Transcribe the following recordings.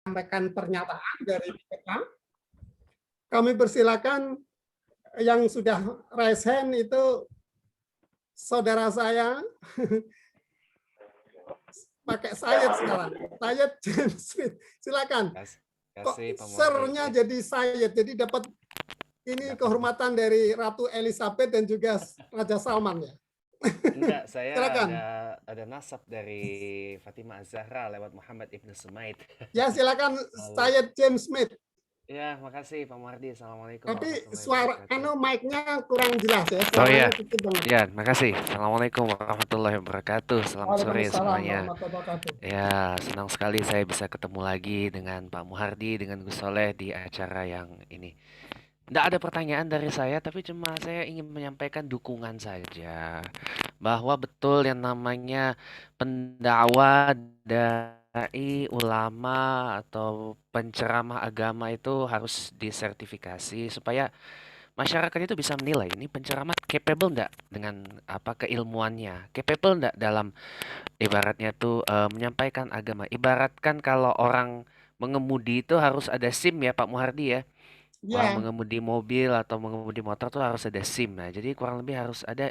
menyampaikan pernyataan dari kita. Kami persilakan yang sudah raise hand itu saudara saya pakai Syed sekarang. Syed James Smith. Silakan. Kok sernya jadi Syed, jadi dapat ini kehormatan dari Ratu Elizabeth dan juga Raja Salman ya. Enggak, saya Silakan. ada nasab dari Fatimah Az-Zahra lewat Muhammad Ibn Sumaid. Ya, silakan Syed James Smith. Ya, makasih Pak Muhardi. Assalamualaikum Tapi warahmatullahi suara wabarakatuh. mic-nya kurang jelas ya. Oh iya, Suaranya kecil banget. ya, makasih. Assalamualaikum warahmatullahi wabarakatuh. Selamat sore Waalaikumsalam semuanya. warahmatullahi wabarakatuh. Ya, senang sekali saya bisa ketemu lagi dengan Pak Muhardi, dengan Gus Soleh di acara yang ini. Tidak ada pertanyaan dari saya, tapi cuma saya ingin menyampaikan dukungan saja. Bahwa betul yang namanya pendakwah, dai, ulama, atau penceramah agama itu harus disertifikasi supaya masyarakat itu bisa menilai ini penceramah capable enggak dengan apa keilmuannya, capable enggak dalam ibaratnya tuh menyampaikan agama. Ibaratkan kalau orang mengemudi itu harus ada SIM ya Pak Muhardi ya. Orang Ya, mengemudi mobil atau mengemudi motor tuh harus ada SIM. Nah, jadi kurang lebih harus ada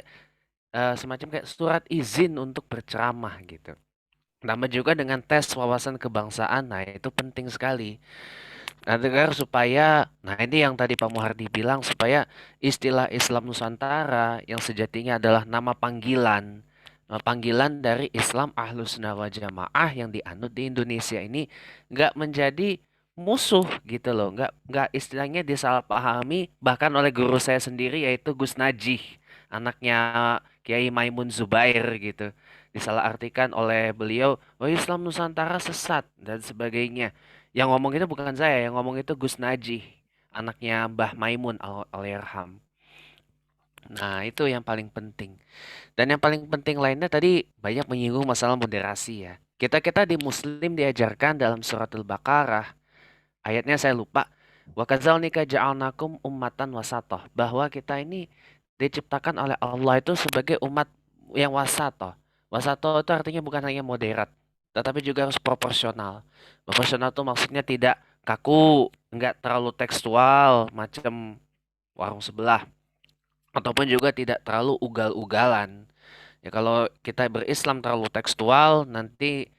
semacam kayak surat izin untuk berceramah gitu. Tambah juga dengan tes wawasan kebangsaan. Nah, itu penting sekali. Agar supaya, nah ini yang tadi Pak Muhardi bilang, supaya istilah Islam Nusantara yang sejatinya adalah nama panggilan dari Islam Ahlus Sunnah wa Jamaah yang dianut di Indonesia ini nggak menjadi musuh gitu loh, nggak istilahnya disalahpahami bahkan oleh guru saya sendiri yaitu Gus Najih, anaknya Kiai Maimun Zubair gitu, disalahartikan oleh beliau, oh Islam Nusantara sesat dan sebagainya. Yang ngomong itu bukan saya, yang ngomong itu Gus Najih, anaknya Mbah Maimun Allahyarham. Nah, itu yang paling penting. Dan yang paling penting lainnya tadi banyak menyinggung masalah moderasi ya. Kita di Muslim diajarkan dalam surat Al-Baqarah, ayatnya saya lupa. Wa kadzalika ja'alnakum ummatan wasatoh. Bahwa kita ini diciptakan oleh Allah itu sebagai umat yang wasatoh. Wasatoh itu artinya bukan hanya moderat, tetapi juga harus proporsional. Proporsional itu maksudnya tidak kaku, enggak terlalu tekstual, macam warung sebelah. Ataupun juga tidak terlalu ugal-ugalan. Ya kalau kita berislam terlalu tekstual, nanti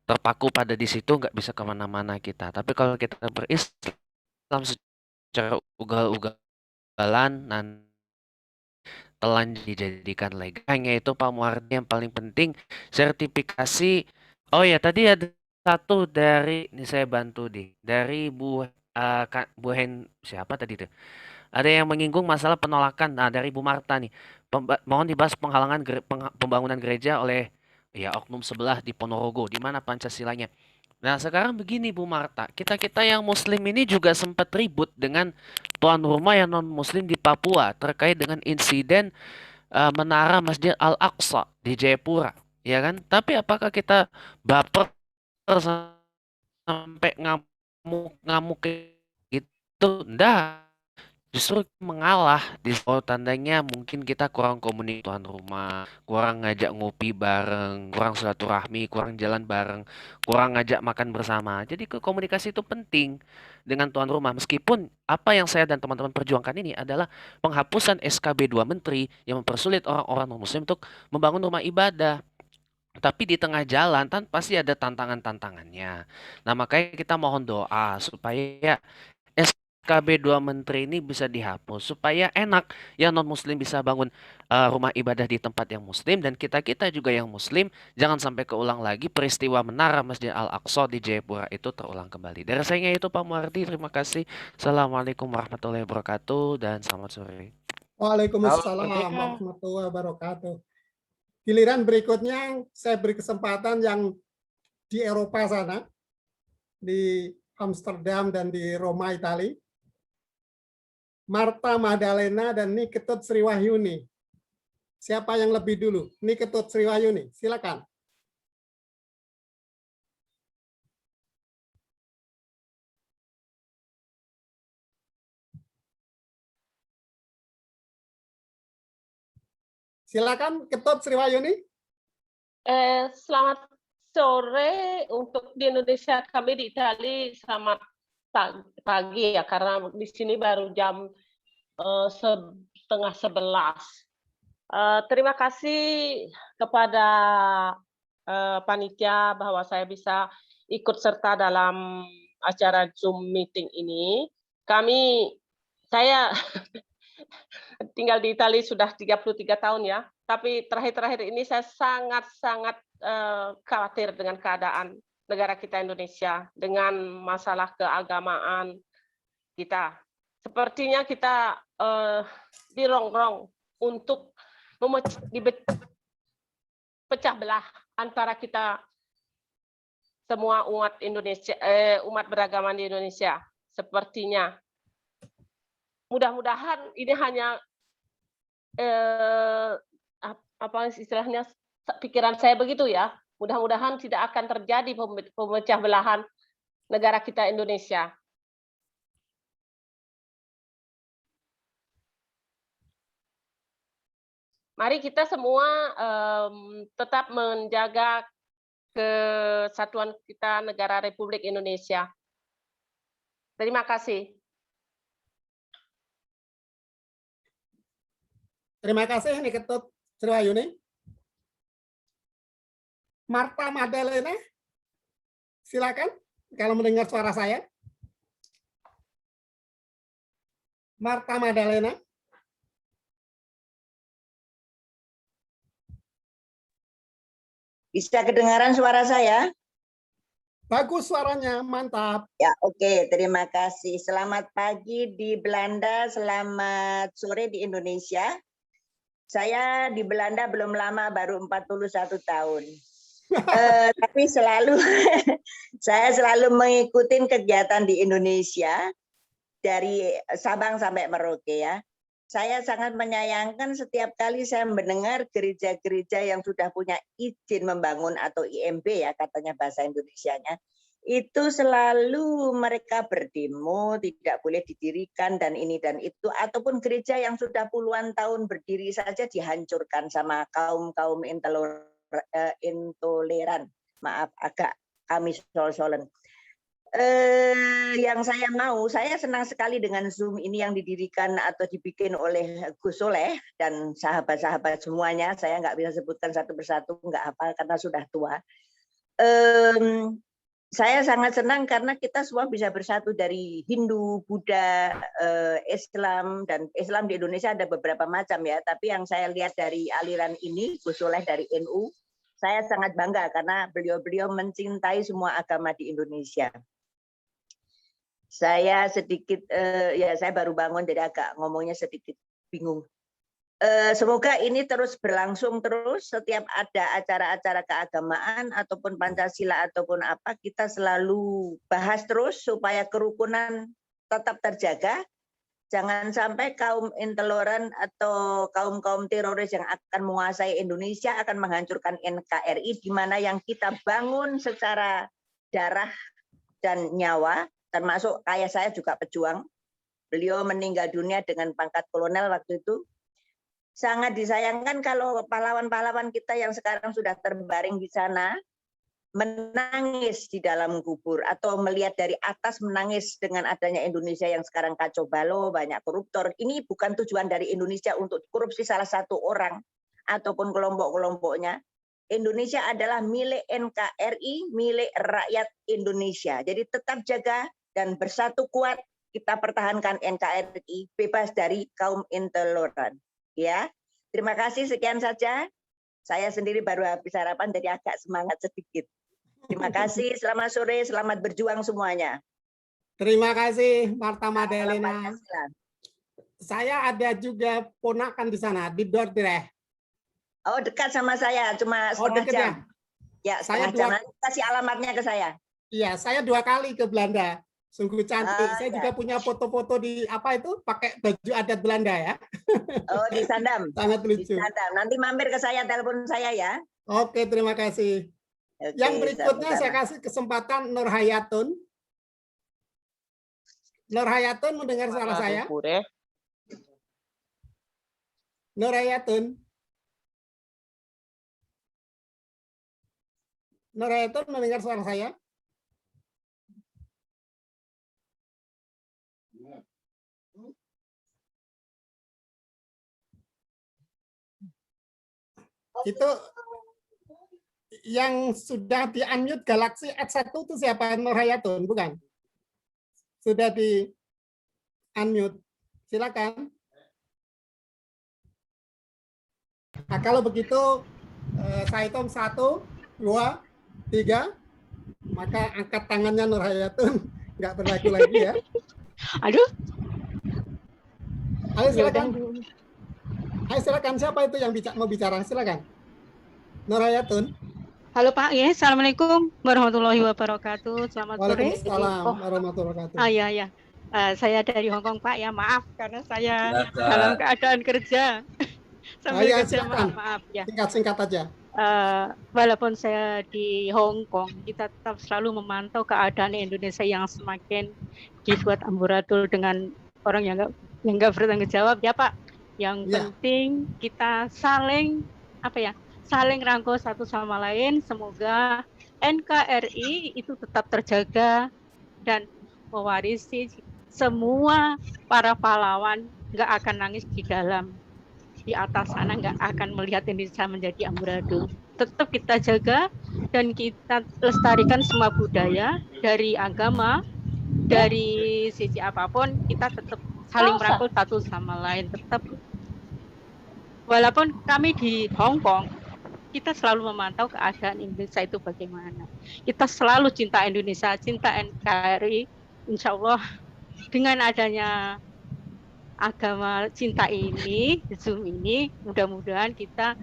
terpaku pada di situ nggak bisa kemana-mana kita. Tapi kalau kita berislam secara ugal-ugalan, nanti telan dijadikan leganya itu Pak Muhardi yang paling penting sertifikasi. Oh ya tadi ada satu dari ini saya bantu dari Bu Hen siapa tadi tuh? Ada yang menyinggung masalah penolakan. Nah, dari Bu Marta nih. Mohon dibahas penghalangan pembangunan gereja oleh ya oknum sebelah di Ponorogo. Di mana Pancasilanya? Nah, sekarang begini Bu Marta. Kita-kita yang muslim ini juga sempat ribut dengan tuan rumah yang non-muslim di Papua terkait dengan insiden menara Masjid Al-Aqsa di Jayapura. Ya kan? Tapi apakah kita baper sampai ngamuk-ngamuk gitu? Enggak. Justru mengalah oh, tandanya mungkin kita kurang komunikasi tuan rumah, kurang ngajak ngopi bareng, kurang silaturahmi, kurang jalan bareng, kurang ngajak makan bersama. Jadi komunikasi itu penting dengan tuan rumah. Meskipun apa yang saya dan teman-teman perjuangkan ini adalah penghapusan SKB 2 Menteri yang mempersulit orang-orang non-muslim untuk membangun rumah ibadah. Tapi di tengah jalan kan pasti ada tantangan-tantangannya. Nah, makanya kita mohon doa supaya SKB 2 Menteri ini bisa dihapus supaya enak yang non muslim bisa bangun rumah ibadah di tempat yang muslim dan kita-kita juga yang muslim jangan sampai keulang lagi peristiwa menara Masjid Al-Aqsa di Jayapura itu terulang kembali. Dari saya itu Pak Muhardi, terima kasih. Assalamualaikum warahmatullahi wabarakatuh dan selamat sore. Waalaikumsalam warahmatullahi wabarakatuh. Giliran berikutnya saya beri kesempatan yang di Eropa sana, di Amsterdam dan di Roma, Italia. Marta Madalena dan Niketut Sriwahyuni. Siapa yang lebih dulu? Niketut Sriwahyuni, silakan. Silakan Ketut Sriwahyuni. Selamat sore untuk di Indonesia, kami di Italia selamat pagi ya, karena di sini baru jam 10:30. Terima kasih kepada panitia bahwa saya bisa ikut serta dalam acara Zoom meeting ini. Saya tinggal di Italia sudah 33 tahun ya, tapi terakhir-terakhir ini saya sangat-sangat khawatir dengan keadaan negara kita Indonesia, dengan masalah keagamaan kita. Sepertinya kita dirongrong untuk pecah belah antara kita semua umat Indonesia, umat beragama di Indonesia. Sepertinya. Mudah-mudahan ini hanya apa istilahnya, pikiran saya begitu ya. Mudah-mudahan tidak akan terjadi pemecah belahan negara kita Indonesia. Mari kita semua tetap menjaga kesatuan kita negara Republik Indonesia. Terima kasih. Terima kasih nih Ketut Sriwayuni. Marta Madalena, silakan kalau mendengar suara saya. Marta Madalena. Bisa kedengaran suara saya? Bagus suaranya, mantap. Ya, oke. Terima kasih. Selamat pagi di Belanda, selamat sore di Indonesia. Saya di Belanda belum lama, baru 41 tahun. Tapi saya selalu mengikuti kegiatan di Indonesia dari Sabang sampai Merauke ya. Saya sangat menyayangkan setiap kali saya mendengar gereja-gereja yang sudah punya izin membangun atau IMB ya katanya bahasa Indonesianya, itu selalu mereka berdemo, tidak boleh didirikan dan ini dan itu, ataupun gereja yang sudah puluhan tahun berdiri saja dihancurkan sama kaum-kaum intoleran. Maaf, agak kami sol-solen. Yang saya senang sekali dengan Zoom ini yang didirikan atau dibikin oleh Gus Soleh dan sahabat-sahabat semuanya. Saya nggak bisa sebutkan satu persatu, nggak hafal karena sudah tua. Saya sangat senang karena kita semua bisa bersatu dari Hindu, Buddha, Islam, dan Islam di Indonesia ada beberapa macam ya. Tapi yang saya lihat dari aliran ini, Gus Soleh dari NU, saya sangat bangga karena beliau-beliau mencintai semua agama di Indonesia. Saya sedikit, ya saya baru bangun jadi agak ngomongnya sedikit bingung. Semoga ini terus berlangsung terus, setiap ada acara-acara keagamaan ataupun Pancasila ataupun apa, kita selalu bahas terus supaya kerukunan tetap terjaga. Jangan sampai kaum intoleran atau kaum-kaum teroris yang akan menguasai Indonesia akan menghancurkan NKRI, di mana yang kita bangun secara darah dan nyawa, termasuk ayah saya juga pejuang. Beliau meninggal dunia dengan pangkat kolonel waktu itu. Sangat disayangkan kalau pahlawan-pahlawan kita yang sekarang sudah terbaring di sana menangis di dalam kubur atau melihat dari atas menangis dengan adanya Indonesia yang sekarang kacau balau, banyak koruptor. Ini bukan tujuan dari Indonesia untuk korupsi salah satu orang ataupun kelompok-kelompoknya. Indonesia adalah milik NKRI, milik rakyat Indonesia. Jadi tetap jaga dan bersatu kuat kita pertahankan NKRI bebas dari kaum intoleran. Ya, terima kasih, sekian saja. Saya sendiri baru habis sarapan jadi agak semangat sedikit. Terima kasih, selamat sore, selamat berjuang semuanya. Terima kasih Marta Madalena. Saya ada juga ponakan di sana di Dordrecht. Oh, dekat sama saya, cuma setengah jam. Ya, setengah jam. Kasih alamatnya ke saya. Iya, saya 2 kali ke Belanda. Sungguh cantik. Saya juga punya foto-foto di apa itu pakai baju adat Belanda ya. Oh, di Sandam. Sangat lucu. Di Sandam. Nanti mampir ke saya, telepon saya ya. Oke, terima kasih. Oke, yang berikutnya saya kasih kesempatan Nur Hayatun. Nur Hayatun mendengar suara saya? Nur Hayatun. Nurhayatun mendengar suara saya? Itu yang sudah di-unmute Galaxy S1 itu siapa? Nurhayatun, bukan? Sudah di-unmute. Silakan. Nah, kalau begitu saya hitung 1, 2, 3, maka angkat tangannya Nurhayatun nggak berlaku lagi ya. Aduh, Ayo ya udah. silakan. Ayo silakan, siapa itu yang mau bicara? Silakan. Nurhayatun. Halo Pak, ya, Assalamualaikum warahmatullahi wabarakatuh. Selamat sore. Waalaikumsalam Oh, warahmatullahi wabarakatuh. iya ya. Saya dari Hong Kong Pak ya, maaf karena saya dalam keadaan kerja. Sambil Ya, kerja, silakan. maaf ya. Singkat-singkat aja. Walaupun saya di Hong Kong, kita tetap selalu memantau keadaan Indonesia yang semakin dibuat amburadul dengan orang yang nggak bertanggung jawab ya Pak. Yang penting kita saling rangkul satu sama lain. Semoga NKRI itu tetap terjaga dan mewarisi semua para pahlawan, nggak akan nangis di atas sana, nggak akan melihat Indonesia menjadi amburadul. Tetap kita jaga dan kita lestarikan semua budaya dari agama, dari sisi apapun, kita tetap saling merangkul satu sama lain. Tetap, walaupun kami di Hong Kong, kita selalu memantau keadaan Indonesia itu bagaimana. Kita selalu cinta Indonesia, cinta NKRI. Insya Allah dengan adanya agama cinta ini, Zoom ini, mudah-mudahan kita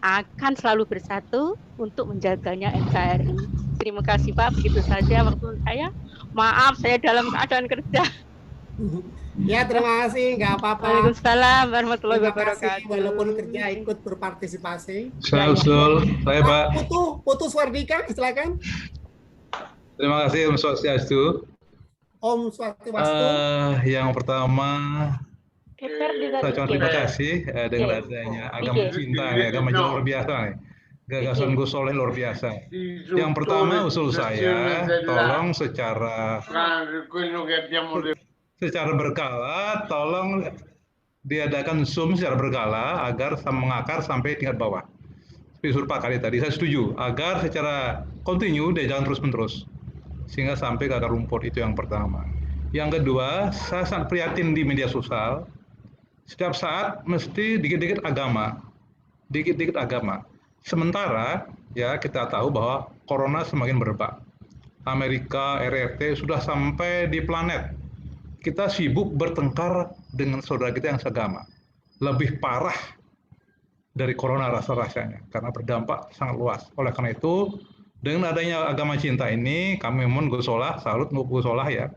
akan selalu bersatu untuk menjaganya NKRI. Terima kasih Pak, begitu saja waktu saya. Maaf, saya dalam keadaan kerja. Ya, terima kasih, nggak apa-apa. Waalaikumsalam warahmatullahi Terima kasih, wabarakatuh. walaupun kerja ikut berpartisipasi. Saya usul, saya Pak. Putu Swardika, silakan. Terima kasih Om Swastiastu. Om Swastiastu. Yang pertama, saya cuma terima kasih dengan adanya agama cinta, agama luar biasa nih. Gagasan Gus Soleh luar biasa. Yang pertama usul saya, tolong secara berkala, tolong diadakan Zoom secara berkala agar mengakar sampai tingkat bawah. Seperti Pak kali tadi, saya setuju. Agar secara kontinu dia jangan terus-menerus. Sehingga sampai ke akar rumput, itu yang pertama. Yang kedua, saya sangat prihatin di media sosial. Setiap saat mesti dikit-dikit agama. Dikit-dikit agama. Sementara ya kita tahu bahwa corona semakin merebak. Amerika, RRT sudah sampai di planet. Kita sibuk bertengkar dengan saudara kita yang seagama. Lebih parah dari corona rasa-rasanya karena berdampak sangat luas. Oleh karena itu, dengan adanya agama cinta ini, kami mohon Gus Solah, salut Gus Solah ya,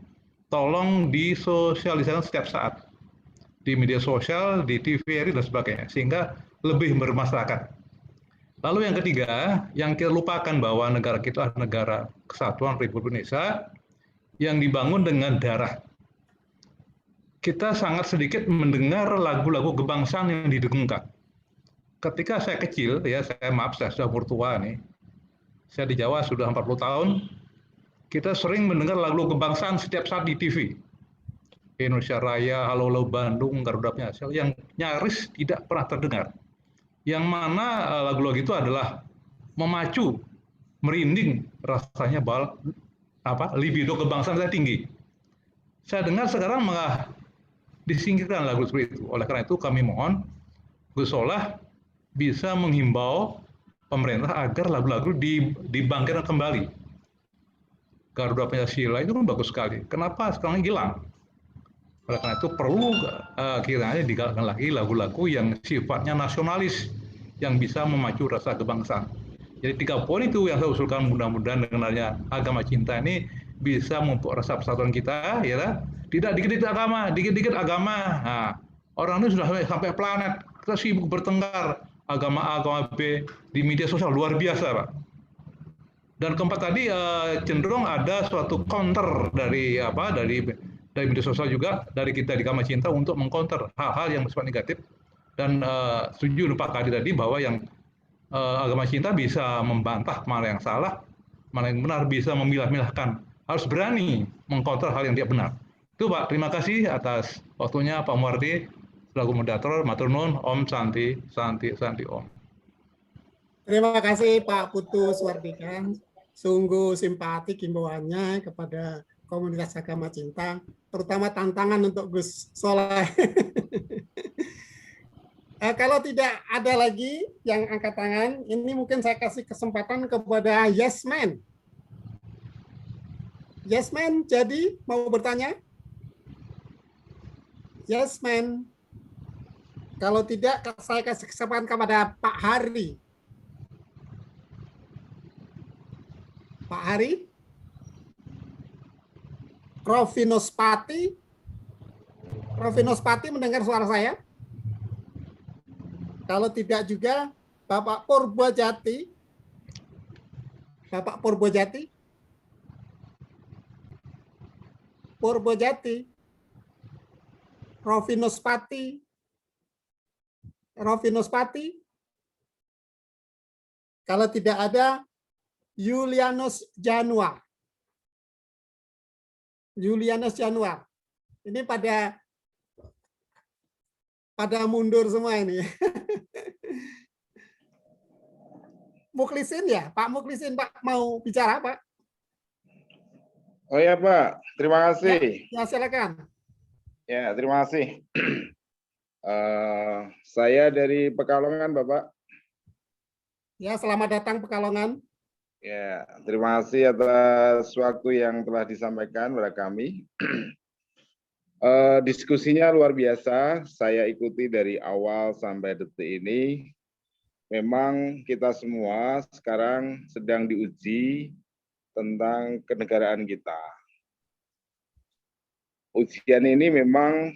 tolong disosialisasikan setiap saat di media sosial, di TVRI dan sebagainya, sehingga lebih bermasyarakat. Lalu yang ketiga, yang kita lupakan bahwa negara kita adalah negara kesatuan Republik Indonesia yang dibangun dengan darah. Kita sangat sedikit mendengar lagu-lagu kebangsaan yang didengungkan. Ketika saya kecil, ya saya sudah bertua nih, saya di Jawa sudah 40 tahun, kita sering mendengar lagu-lagu kebangsaan setiap saat di TV. Indonesia Raya, Halo Halo Bandung, Garuda Pancasila, yang nyaris tidak pernah terdengar. Yang mana lagu-lagu itu adalah memacu, merinding rasanya libido kebangsaan saya tinggi. Saya dengar sekarang malah disingkirkan lagu seperti itu. Oleh karena itu kami mohon Gus Solah bisa menghimbau pemerintah agar lagu-lagu dibangkitkan kembali. Garuda Pancasila itu kan bagus sekali. Kenapa sekarang hilang? Oleh karena itu perlu kiranya digalakkan lagi lagu-lagu yang sifatnya nasionalis, yang bisa memacu rasa kebangsaan. Jadi 3 poin itu yang saya usulkan, mudah-mudahan dengan adanya agama cinta ini bisa memupuk rasa persatuan kita, ya. Tidak dikit-dikit agama. Nah, orang ini sudah sampai planet, kita sibuk bertengkar agama A, agama B di media sosial luar biasa, Pak. Dan keempat tadi cenderung ada suatu counter dari media sosial juga, dari kita di agama cinta untuk mengcounter hal-hal yang bersifat negatif. Dan setuju Pak Kadi tadi bahwa yang agama cinta bisa membantah mana yang salah, mana yang benar, bisa memilah-milahkan. Harus berani mengkontra hal yang tidak benar. Itu Pak, terima kasih atas waktunya Pak Muwardi selaku moderator. Matur nuwun, Om Santi, Santi, Santi Om. Terima kasih Pak Putu Suwardikan. Sungguh simpatik himbauannya kepada komunitas agama cinta, terutama tantangan untuk Gus Soleh. Kalau tidak ada lagi yang angkat tangan, ini mungkin saya kasih kesempatan kepada Yasman. Yasman, jadi mau bertanya? Yasman. Kalau tidak, saya kasih kesempatan kepada Pak Hari. Pak Hari? Rovinospati? Rovinospati mendengar suara saya? Kalau tidak juga, Bapak Purbojati. Bapak Purbojati. Purbojati. Rovinospati. Rovinospati. Kalau tidak ada, Julianus Januar. Julianus Januar. Ini pada mundur semua ini. Muklisin ya, Pak Muklisin, Pak mau bicara, Pak? Oh ya Pak, terima kasih. Ya, silakan. Ya, terima kasih. Saya dari Pekalongan, Bapak. Ya, selamat datang Pekalongan. Ya, terima kasih atas waktu yang telah disampaikan kepada kami. Diskusinya luar biasa, saya ikuti dari awal sampai detik ini. Memang kita semua sekarang sedang diuji tentang kenegaraan kita. Ujian ini memang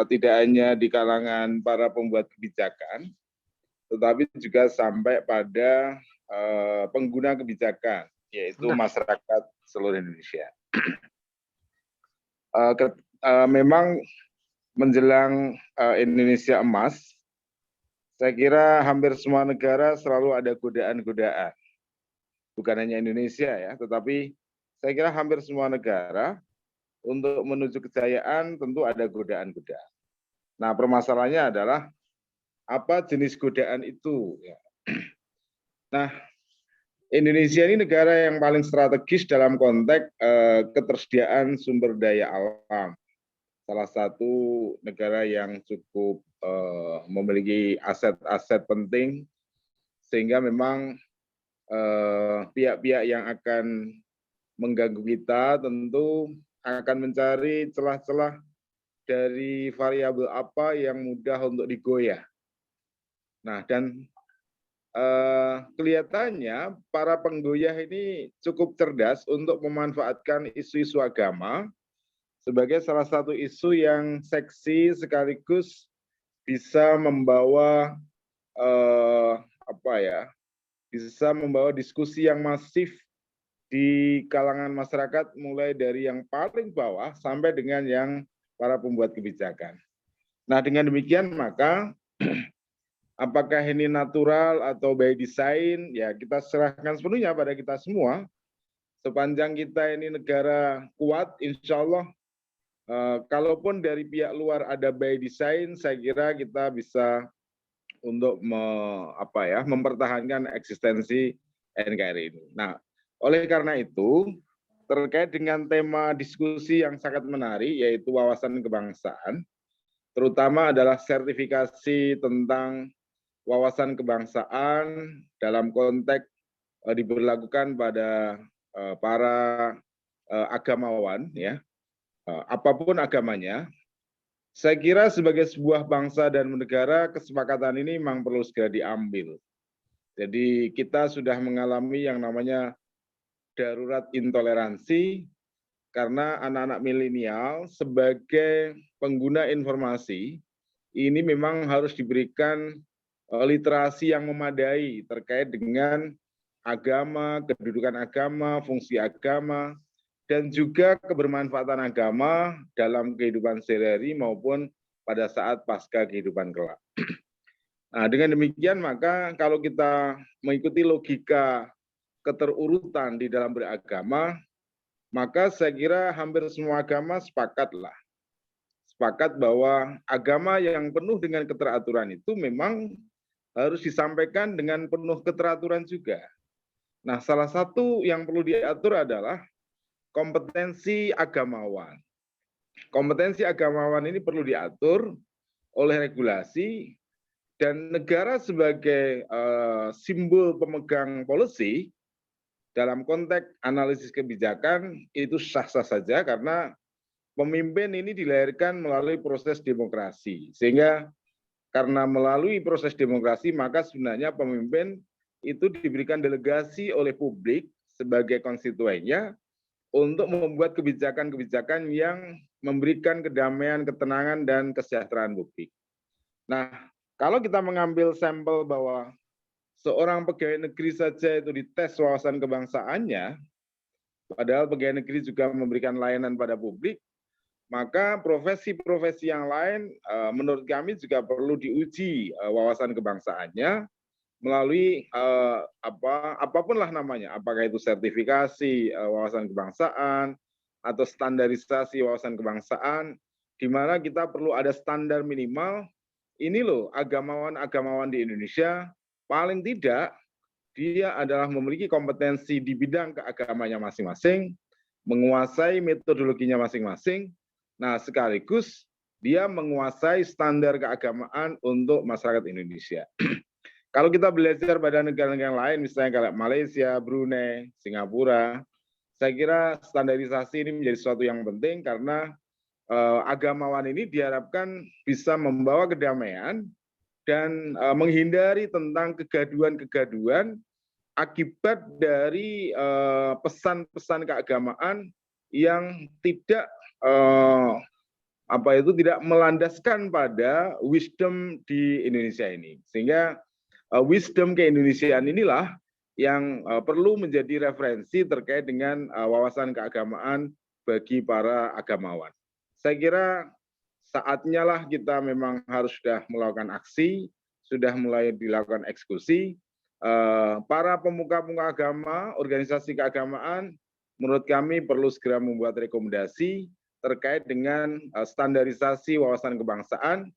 tidak hanya di kalangan para pembuat kebijakan, tetapi juga sampai pada pengguna kebijakan, yaitu masyarakat seluruh Indonesia. Memang menjelang Indonesia emas, saya kira hampir semua negara selalu ada godaan-godaan. Bukan hanya Indonesia ya, tetapi saya kira hampir semua negara untuk menuju kejayaan tentu ada godaan-godaan. Nah, permasalahannya adalah apa jenis godaan itu. Nah, Indonesia ini negara yang paling strategis dalam konteks ketersediaan sumber daya alam. Salah satu negara yang cukup memiliki aset-aset penting, sehingga memang pihak-pihak yang akan mengganggu kita tentu akan mencari celah-celah dari variabel apa yang mudah untuk digoyah. Nah, dan kelihatannya para penggoyah ini cukup cerdas untuk memanfaatkan isu-isu agama sebagai salah satu isu yang seksi sekaligus bisa membawa bisa membawa diskusi yang masif di kalangan masyarakat, mulai dari yang paling bawah sampai dengan yang para pembuat kebijakan. Nah, dengan demikian maka apakah ini natural atau by design, ya kita serahkan sepenuhnya pada kita semua. Sepanjang kita ini negara kuat, insya Allah, kalaupun dari pihak luar ada by design, saya kira kita bisa untuk mempertahankan eksistensi NKRI ini. Nah, oleh karena itu, terkait dengan tema diskusi yang sangat menarik, yaitu wawasan kebangsaan, terutama adalah sertifikasi tentang wawasan kebangsaan dalam konteks diberlakukan pada para agamawan, ya, apapun agamanya. Saya kira sebagai sebuah bangsa dan negara, kesepakatan ini memang perlu segera diambil. Jadi kita sudah mengalami yang namanya darurat intoleransi, karena anak-anak milenial sebagai pengguna informasi, ini memang harus diberikan literasi yang memadai terkait dengan agama, kedudukan agama, fungsi agama, dan juga kebermanfaatan agama dalam kehidupan sehari-hari maupun pada saat pasca kehidupan kelak. Nah, dengan demikian maka kalau kita mengikuti logika keterurutan di dalam beragama, maka saya kira hampir semua agama sepakat bahwa agama yang penuh dengan keteraturan itu memang harus disampaikan dengan penuh keteraturan juga. Nah, salah satu yang perlu diatur adalah kompetensi agamawan. Kompetensi agamawan ini perlu diatur oleh regulasi, dan negara sebagai simbol pemegang policy dalam konteks analisis kebijakan itu sah-sah saja karena pemimpin ini dilahirkan melalui proses demokrasi. Sehingga karena melalui proses demokrasi maka sebenarnya pemimpin itu diberikan delegasi oleh publik sebagai konstituennya untuk membuat kebijakan-kebijakan yang memberikan kedamaian, ketenangan, dan kesejahteraan publik. Nah, kalau kita mengambil sampel bahwa seorang pegawai negeri saja itu dites wawasan kebangsaannya, padahal pegawai negeri juga memberikan layanan pada publik, maka profesi-profesi yang lain menurut kami juga perlu diuji wawasan kebangsaannya melalui apapun lah namanya, apakah itu sertifikasi wawasan kebangsaan atau standarisasi wawasan kebangsaan, di mana kita perlu ada standar minimal. Ini loh agamawan-agamawan di Indonesia paling tidak dia adalah memiliki kompetensi di bidang keagamanya masing-masing, menguasai metodologinya masing-masing. Nah, sekaligus dia menguasai standar keagamaan untuk masyarakat Indonesia. Kalau kita belajar pada negara-negara lain, misalnya kayak Malaysia, Brunei, Singapura, saya kira standarisasi ini menjadi sesuatu yang penting karena agamawan ini diharapkan bisa membawa kedamaian dan menghindari tentang kegaduhan-kegaduhan akibat dari pesan-pesan keagamaan yang tidak tidak melandaskan pada wisdom di Indonesia ini. Sehingga wisdom keindonesiaan inilah yang perlu menjadi referensi terkait dengan wawasan keagamaan bagi para agamawan. Saya kira saatnya lah kita memang harus sudah melakukan aksi, sudah mulai dilakukan eksekusi. Para pemuka-pemuka agama, organisasi keagamaan, menurut kami perlu segera membuat rekomendasi terkait dengan standarisasi wawasan kebangsaan,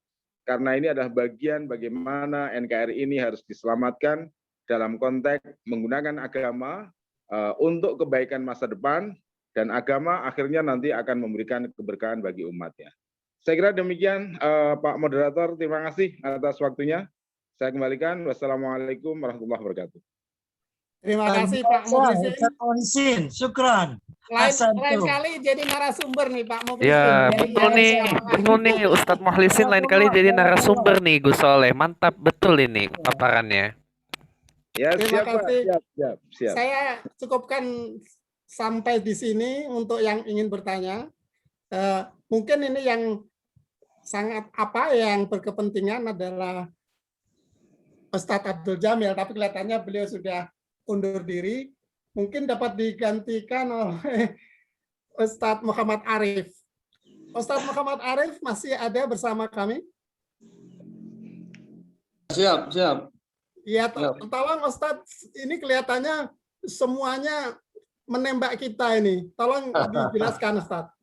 karena ini adalah bagian bagaimana NKRI ini harus diselamatkan dalam konteks menggunakan agama untuk kebaikan masa depan, dan agama akhirnya nanti akan memberikan keberkahan bagi umatnya. Saya kira demikian, Pak Moderator. Terima kasih atas waktunya. Saya kembalikan. Wassalamualaikum warahmatullahi wabarakatuh. Terima kasih Pak Muhsin. Syukran. Lain kali jadi narasumber nih Pak Muhsin. Ya, betul nih Ustadz Muhsin lain kali jadi narasumber nih Gus Soleh. Mantap betul ini paparannya. Ya, terima kasih. Siap. Saya cukupkan sampai di sini untuk yang ingin bertanya. Mungkin ini yang sangat yang berkepentingan adalah Ustadz Abdul Jamil, tapi kelihatannya beliau sudah undur diri. Mungkin dapat digantikan oleh Ustadz Muhammad Arif. Ustadz Muhammad Arif masih ada bersama kami? Siap. Iya, tolong Ustadz, ini kelihatannya semuanya menembak kita ini. Tolong dijelaskan Ustadz.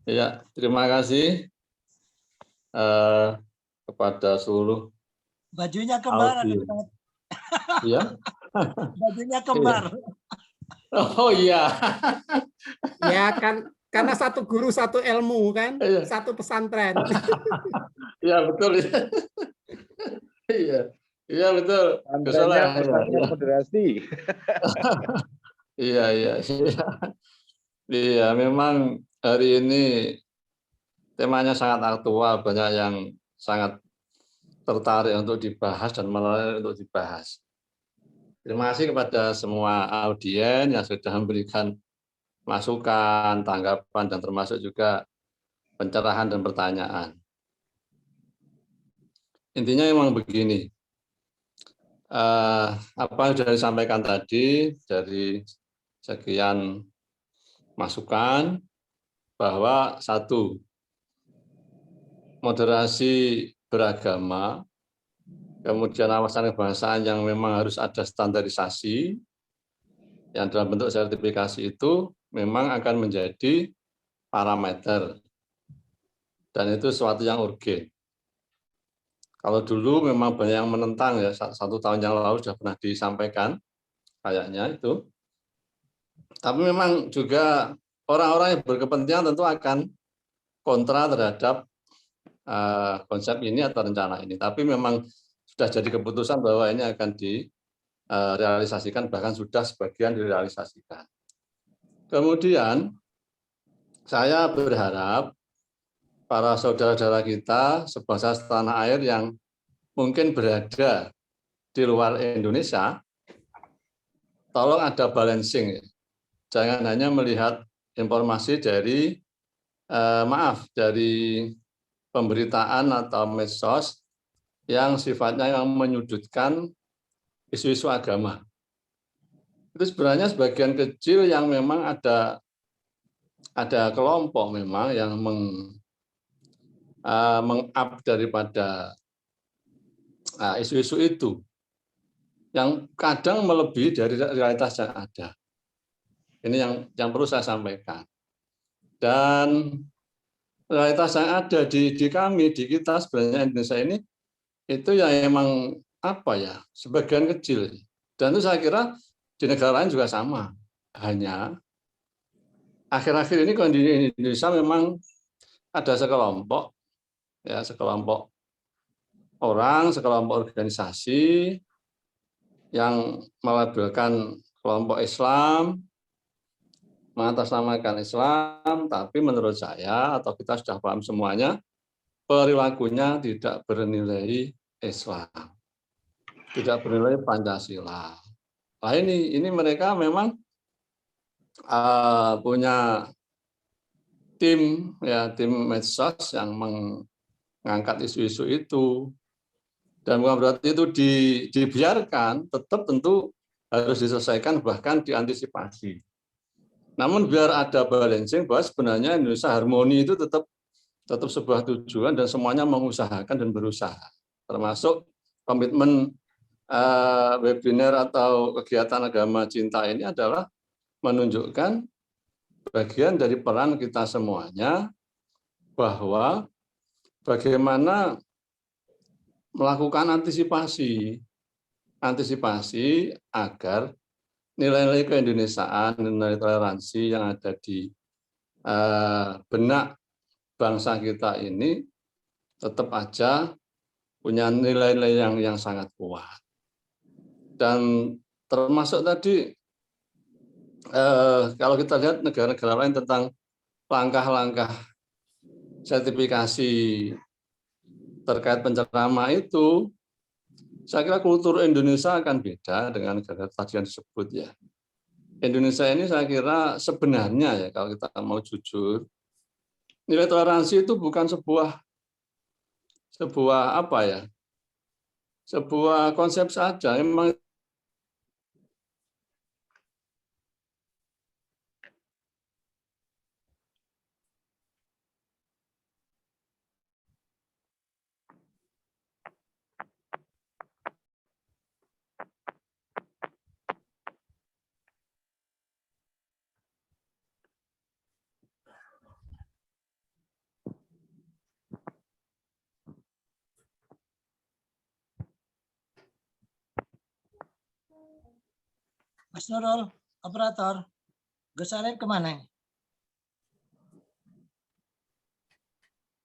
Iya. Terima kasih kepada seluruh bajunya kembar. Iya. Bajunya kembar. Oh iya. Ya kan, karena satu guru satu ilmu kan, iya. Satu pesantren. Iya betul. Iya betul. Moderasi. Iya, memang hari ini temanya sangat aktual, banyak yang sangat tertarik untuk dibahas dan menarik untuk dibahas. Terima kasih kepada semua audien yang sudah memberikan masukan, tanggapan, dan termasuk juga pencerahan dan pertanyaan. Intinya memang begini, apa yang sudah disampaikan tadi dari sekian masukan, bahwa satu, moderasi beragama, kemudian wawasan kebangsaan yang memang harus ada standarisasi, yang dalam bentuk sertifikasi itu memang akan menjadi parameter. Dan itu sesuatu yang urgen. Kalau dulu memang banyak yang menentang ya, 1 tahun yang lalu sudah pernah disampaikan, kayaknya itu. Tapi memang juga orang-orang yang berkepentingan tentu akan kontra terhadap konsep ini atau rencana ini. Tapi memang sudah jadi keputusan bahwa ini akan direalisasikan, bahkan sudah sebagian direalisasikan. Kemudian saya berharap para saudara-saudara kita sebangsa setanah air yang mungkin berada di luar Indonesia, tolong ada balancing. Jangan hanya melihat informasi dari dari pemberitaan atau medsos yang sifatnya yang menyudutkan isu-isu agama. Itu sebenarnya sebagian kecil yang memang ada kelompok memang yang meng-up daripada isu-isu itu yang kadang melebihi dari realitas yang ada. Ini yang perlu saya sampaikan. Dan realitas yang ada di kami, di kita sebenarnya Indonesia ini, itu yang emang apa ya, sebagian kecil. Dan itu saya kira di negara lain juga sama. Hanya akhir-akhir ini kalau di Indonesia memang ada sekelompok orang, sekelompok organisasi yang melabelkan kelompok Islam, mengatasnamakan Islam, tapi menurut saya atau kita sudah paham semuanya, perilakunya tidak bernilai Islam, tidak bernilai Pancasila. Nah ini mereka memang punya tim medsos yang mengangkat isu-isu itu, dan bukan berarti itu dibiarkan, tetap tentu harus diselesaikan bahkan diantisipasi. Namun biar ada balancing bahwa sebenarnya Indonesia harmoni itu tetap sebuah tujuan dan semuanya mengusahakan dan berusaha. Termasuk komitmen webinar atau kegiatan agama cinta ini adalah menunjukkan bagian dari peran kita semuanya bahwa bagaimana melakukan antisipasi agar nilai-nilai keindonesiaan, nilai toleransi yang ada di benak bangsa kita ini tetap aja punya nilai-nilai yang sangat kuat. Dan termasuk tadi kalau kita lihat negara-negara lain tentang langkah-langkah sertifikasi terkait penceramah itu, saya kira kultur Indonesia akan beda dengan negara tadi yang disebut ya. Indonesia ini saya kira sebenarnya ya kalau kita mau jujur, nilai toleransi itu bukan sebuah apa ya, sebuah konsep saja. Memang Mas Nurul, operator, Gus Arif kemana?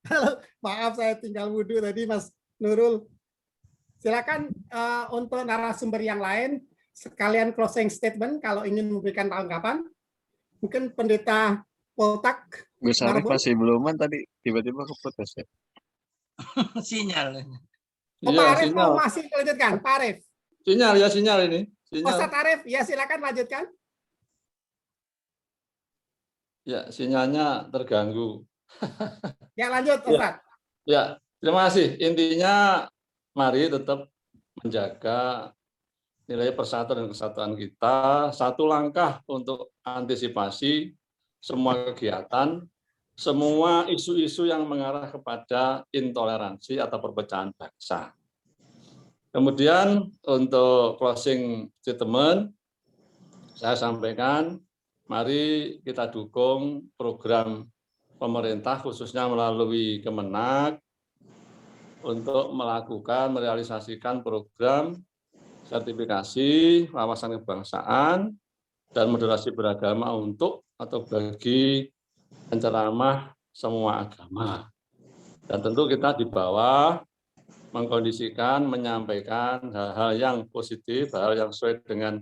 Halo, maaf saya tinggal wudhu tadi Mas Nurul. Silakan untuk narasumber yang lain sekalian closing statement kalau ingin memberikan tanggapan. Mungkin Pendeta Poltak. Gus Arif masih beluman tadi tiba-tiba keputus ya. Sinyal. Pak Arif mau masih lanjutkan, Pak Arif. Sinyal ini. Ustaz Arif, ya silakan lanjutkan. Ya, sinyalnya terganggu. Ya lanjut, Ustaz. Ya, terima kasih. Intinya mari tetap menjaga nilai persatuan dan kesatuan kita. Satu langkah untuk antisipasi semua kegiatan semua isu-isu yang mengarah kepada intoleransi atau perpecahan bangsa. Kemudian untuk closing statement, saya sampaikan, mari kita dukung program pemerintah khususnya melalui Kemenak untuk melakukan, merealisasikan program sertifikasi wawasan kebangsaan dan moderasi beragama untuk atau bagi penceramah semua agama. Dan tentu kita di bawah mengkondisikan, menyampaikan hal-hal yang positif, hal yang sesuai dengan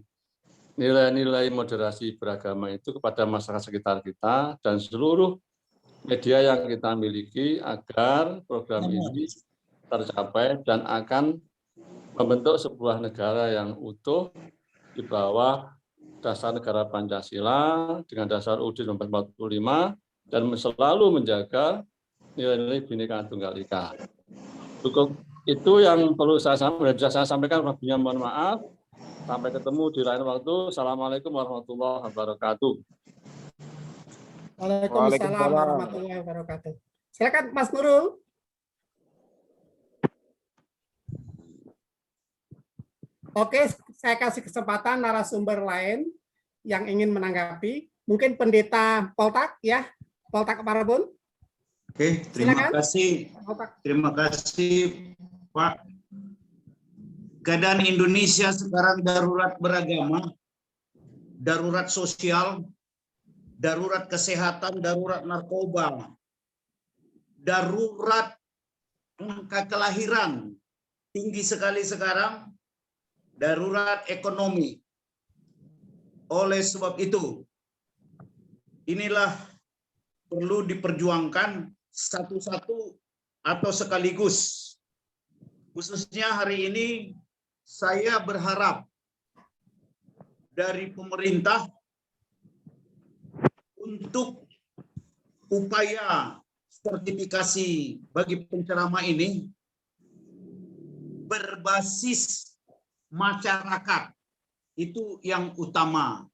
nilai-nilai moderasi beragama itu kepada masyarakat sekitar kita dan seluruh media yang kita miliki agar program ini tercapai dan akan membentuk sebuah negara yang utuh di bawah dasar negara Pancasila dengan dasar UUD 1945 dan selalu menjaga nilai-nilai Bhinneka Tunggal Ika. Cukup itu yang perlu saya sampaikan. Lebihnya mohon maaf. Sampai ketemu di lain waktu. Assalamualaikum warahmatullahi wabarakatuh. Waalaikumsalam warahmatullahi wabarakatuh. Silakan Mas Nurul. Oke, saya kasih kesempatan narasumber lain yang ingin menanggapi. Mungkin Pendeta Poltak ya, Poltak Parabun. Oke, terima Silakan. kasih. Terima kasih, Pak. Keadaan Indonesia sekarang darurat beragama, darurat sosial, darurat kesehatan, darurat narkoba, darurat angka kelahiran tinggi sekali sekarang, darurat ekonomi. Oleh sebab itu, inilah perlu diperjuangkan satu-satu atau sekaligus. Khususnya hari ini saya berharap dari pemerintah untuk upaya sertifikasi bagi penceramah ini berbasis masyarakat. Itu yang utama.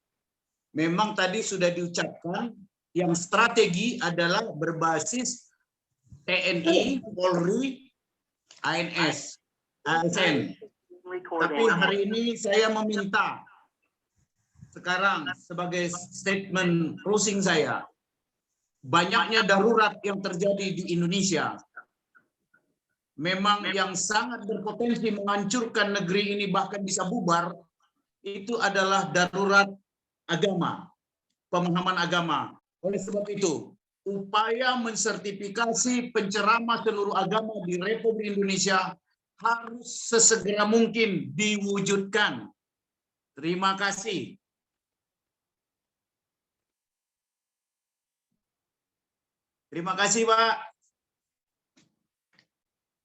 Memang tadi sudah diucapkan yang strategi adalah berbasis TNI, Polri, ANS, ASN. Tapi hari ini saya meminta sekarang sebagai statement closing saya, banyaknya darurat yang terjadi di Indonesia. Memang yang sangat berpotensi menghancurkan negeri ini bahkan bisa bubar, itu adalah darurat agama, pemahaman agama. Oleh sebab itu, upaya mensertifikasi penceramah seluruh agama di Republik Indonesia harus sesegera mungkin diwujudkan. Terima kasih. Terima kasih, Pak.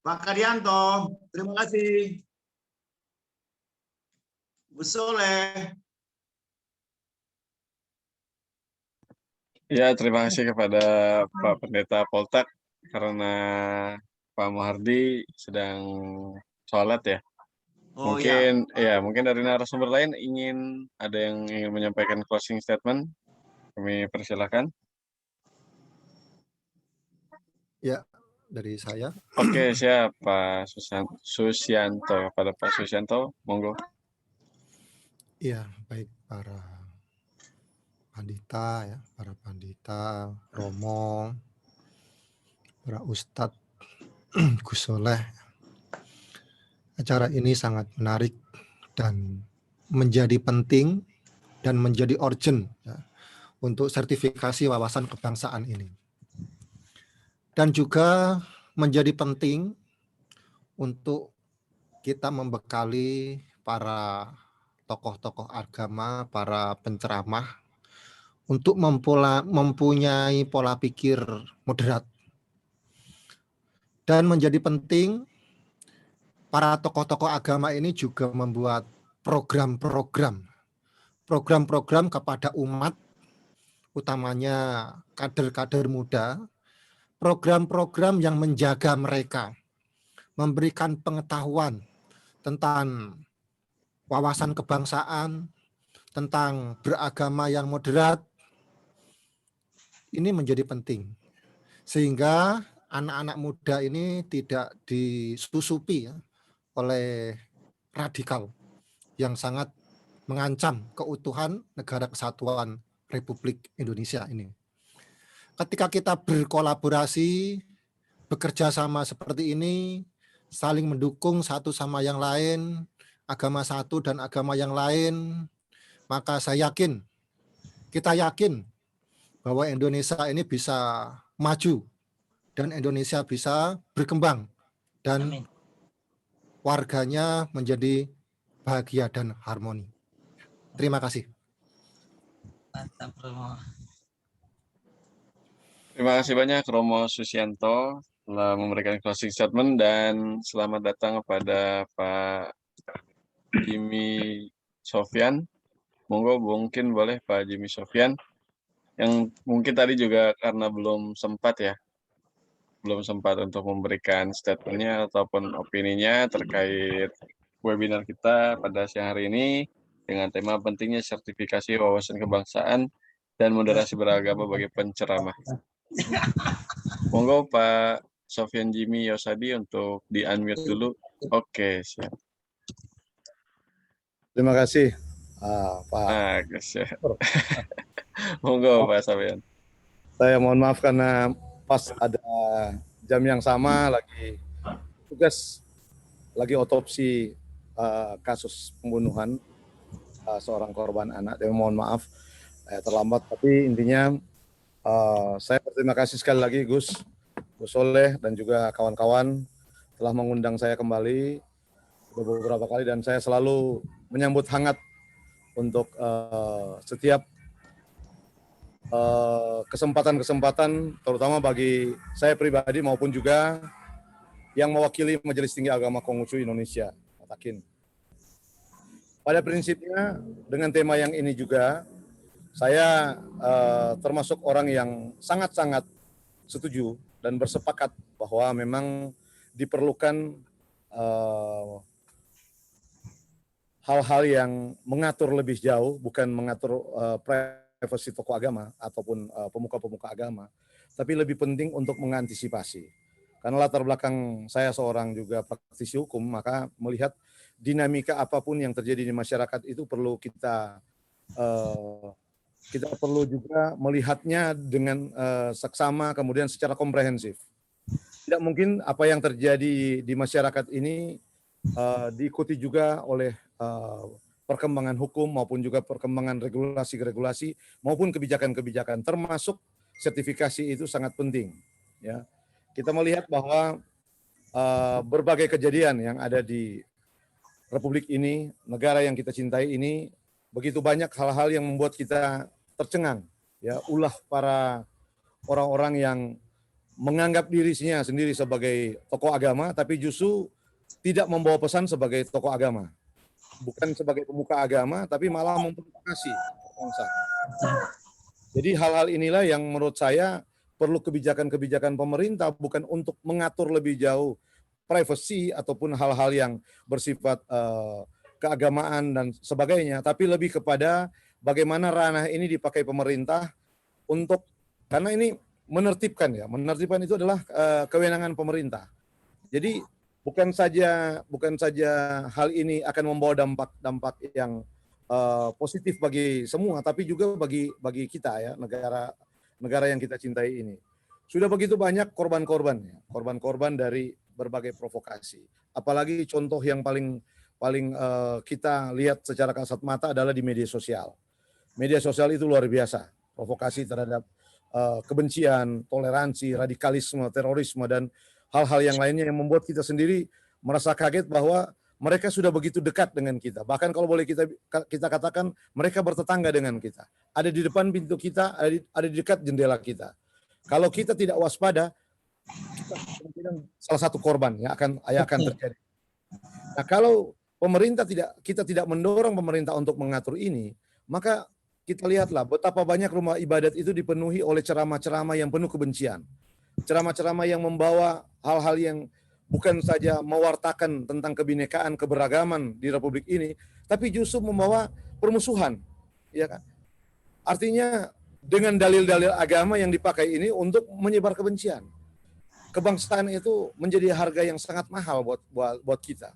Pak Karyanto, terima kasih. Bu Soleh. Ya, terima kasih kepada Pak Pendeta Poltak karena Pak Muhardi sedang sholat ya. Oh, Mungkin mungkin dari narasumber lain ada yang ingin menyampaikan closing statement. Kami persilakan. Ya, dari saya. Oke, siap Pak Susianto. Pada Pak Susianto, monggo. Iya, baik para pandita, Romo, para ustadz, Gus Soleh. Acara ini sangat menarik dan menjadi penting dan menjadi urgent ya, untuk sertifikasi wawasan kebangsaan ini. Dan juga menjadi penting untuk kita membekali para tokoh-tokoh agama, para penceramah untuk mempunyai pola pikir moderat. Dan menjadi penting para tokoh-tokoh agama ini juga membuat program-program kepada umat, utamanya kader-kader muda, program-program yang menjaga mereka, memberikan pengetahuan tentang wawasan kebangsaan, tentang beragama yang moderat. Ini menjadi penting. sehingga anak-anak muda ini tidak disusupi ya, oleh radikal yang sangat mengancam keutuhan negara kesatuan Republik Indonesia ini. Ketika kita berkolaborasi, bekerja sama seperti ini, saling mendukung satu sama yang lain, agama satu dan agama yang lain, maka saya yakin, kita yakin bahwa Indonesia ini bisa maju dan Indonesia bisa berkembang dan warganya menjadi bahagia dan harmoni. Terima kasih. Mantap, Romo. Terima kasih banyak Romo Susianto telah memberikan closing statement, dan selamat datang kepada Pak Jimmy Sofyan. Monggo mungkin boleh Pak Jimmy Sofyan, yang mungkin tadi juga karena belum sempat untuk memberikan statementnya ataupun opininya terkait webinar kita pada siang hari ini dengan tema pentingnya sertifikasi wawasan kebangsaan dan moderasi beragama bagi penceramah. Monggo Pak Sofyan Jimmy Yosadi untuk di-unmute dulu. Oke, siap. Terima kasih, Pak. Siap. Monggo Pak Sofyan. Saya mohon maaf karena pas ada jam yang sama lagi tugas, lagi otopsi kasus pembunuhan seorang korban anak. Jadi mohon maaf terlambat, tapi intinya saya berterima kasih sekali lagi Gus Soleh dan juga kawan-kawan telah mengundang saya kembali beberapa kali, dan saya selalu menyambut hangat untuk setiap kesempatan-kesempatan, terutama bagi saya pribadi maupun juga yang mewakili Majelis Tinggi Agama Konghucu Indonesia, Takin. Pada prinsipnya dengan tema yang ini juga, saya termasuk orang yang sangat-sangat setuju dan bersepakat bahwa memang diperlukan hal-hal yang mengatur lebih jauh, bukan mengatur privasi tokoh agama ataupun pemuka-pemuka agama, tapi lebih penting untuk mengantisipasi. Karena latar belakang saya seorang juga praktisi hukum, maka melihat dinamika apapun yang terjadi di masyarakat itu perlu kita perlu juga melihatnya dengan seksama, kemudian secara komprehensif. Tidak mungkin apa yang terjadi di masyarakat ini diikuti juga oleh perkembangan hukum maupun juga perkembangan regulasi-regulasi maupun kebijakan-kebijakan, termasuk sertifikasi itu sangat penting. Ya, kita melihat bahwa berbagai kejadian yang ada di Republik ini, negara yang kita cintai ini, begitu banyak hal-hal yang membuat kita tercengang. Ya, ulah para orang-orang yang menganggap dirinya sendiri sebagai tokoh agama, tapi justru tidak membawa pesan sebagai tokoh agama. Bukan sebagai pemuka agama, tapi malah memprovokasi bangsa. Jadi hal-hal inilah yang menurut saya perlu kebijakan-kebijakan pemerintah, bukan untuk mengatur lebih jauh privasi ataupun hal-hal yang bersifat keagamaan dan sebagainya, tapi lebih kepada bagaimana ranah ini dipakai pemerintah untuk, karena ini menertibkan ya, menertibkan itu adalah kewenangan pemerintah. Jadi bukan saja hal ini akan membawa dampak yang positif bagi semua, tapi juga bagi kita ya, negara yang kita cintai ini. Sudah begitu banyak korban-korban dari berbagai provokasi. Apalagi contoh yang paling kita lihat secara kasat mata adalah di media sosial. Media sosial itu luar biasa, provokasi terhadap kebencian, toleransi, radikalisme, terorisme, dan hal-hal yang lainnya yang membuat kita sendiri merasa kaget bahwa mereka sudah begitu dekat dengan kita. Bahkan kalau boleh kita katakan mereka bertetangga dengan kita. Ada di depan pintu kita, ada di dekat jendela kita. Kalau kita tidak waspada, kita salah satu korban yang akan terjadi. Nah, kalau kita tidak mendorong pemerintah untuk mengatur ini, maka kita lihatlah betapa banyak rumah ibadat itu dipenuhi oleh ceramah-ceramah yang penuh kebencian. Ceramah-ceramah yang membawa hal-hal yang bukan saja mewartakan tentang kebinekaan, keberagaman di Republik ini, tapi justru membawa permusuhan, ya kan? Artinya dengan dalil-dalil agama yang dipakai ini untuk menyebar kebencian. Kebangsaan itu menjadi harga yang sangat mahal buat kita.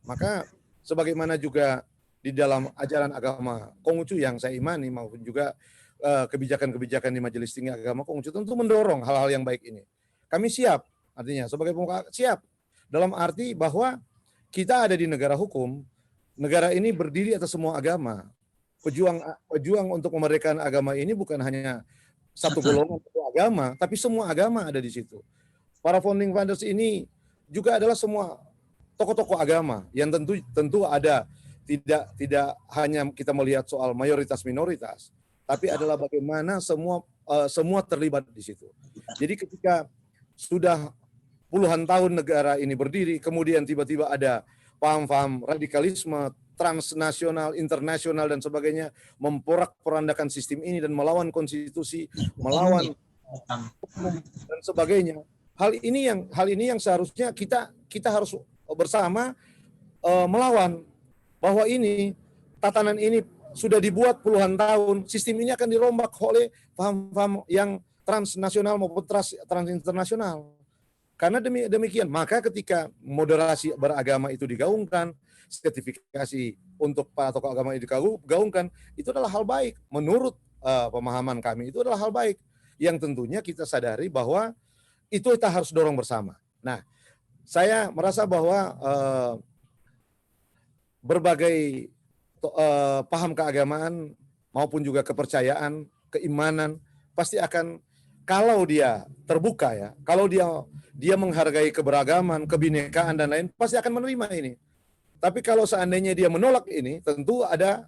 Maka sebagaimana juga di dalam ajaran agama Konghucu yang saya imani maupun juga kebijakan-kebijakan di Majelis Tinggi Agama Konghucu tentu mendorong hal-hal yang baik ini. Kami siap, artinya sebagai pemuka siap dalam arti bahwa kita ada di negara hukum, negara ini berdiri atas semua agama. Pejuang untuk memerdekakan agama ini bukan hanya satu golongan agama, tapi semua agama ada di situ. Para founding fathers ini juga adalah semua tokoh-tokoh agama yang tentu ada tidak hanya kita melihat soal mayoritas minoritas, tapi adalah bagaimana semua terlibat di situ. Jadi ketika sudah puluhan tahun negara ini berdiri, kemudian tiba-tiba ada paham-paham radikalisme transnasional, internasional dan sebagainya memporak-porandakan sistem ini dan melawan konstitusi, melawan hukum dan sebagainya. Hal ini yang seharusnya kita harus bersama melawan, bahwa ini tatanan ini sudah dibuat puluhan tahun, sistem ini akan dirombak oleh paham-paham yang transnasional maupun transinternasional. Karena demikian, maka ketika moderasi beragama itu digaungkan, sertifikasi untuk para tokoh agama itu digaungkan, itu adalah hal baik. Menurut pemahaman kami, itu adalah hal baik. Yang tentunya kita sadari bahwa itu kita harus dorong bersama. Nah, saya merasa bahwa berbagai paham keagamaan maupun juga kepercayaan, keimanan pasti akan, kalau dia terbuka ya, kalau dia menghargai keberagaman, kebinekaan dan lain, pasti akan menerima ini. Tapi kalau seandainya dia menolak ini, tentu ada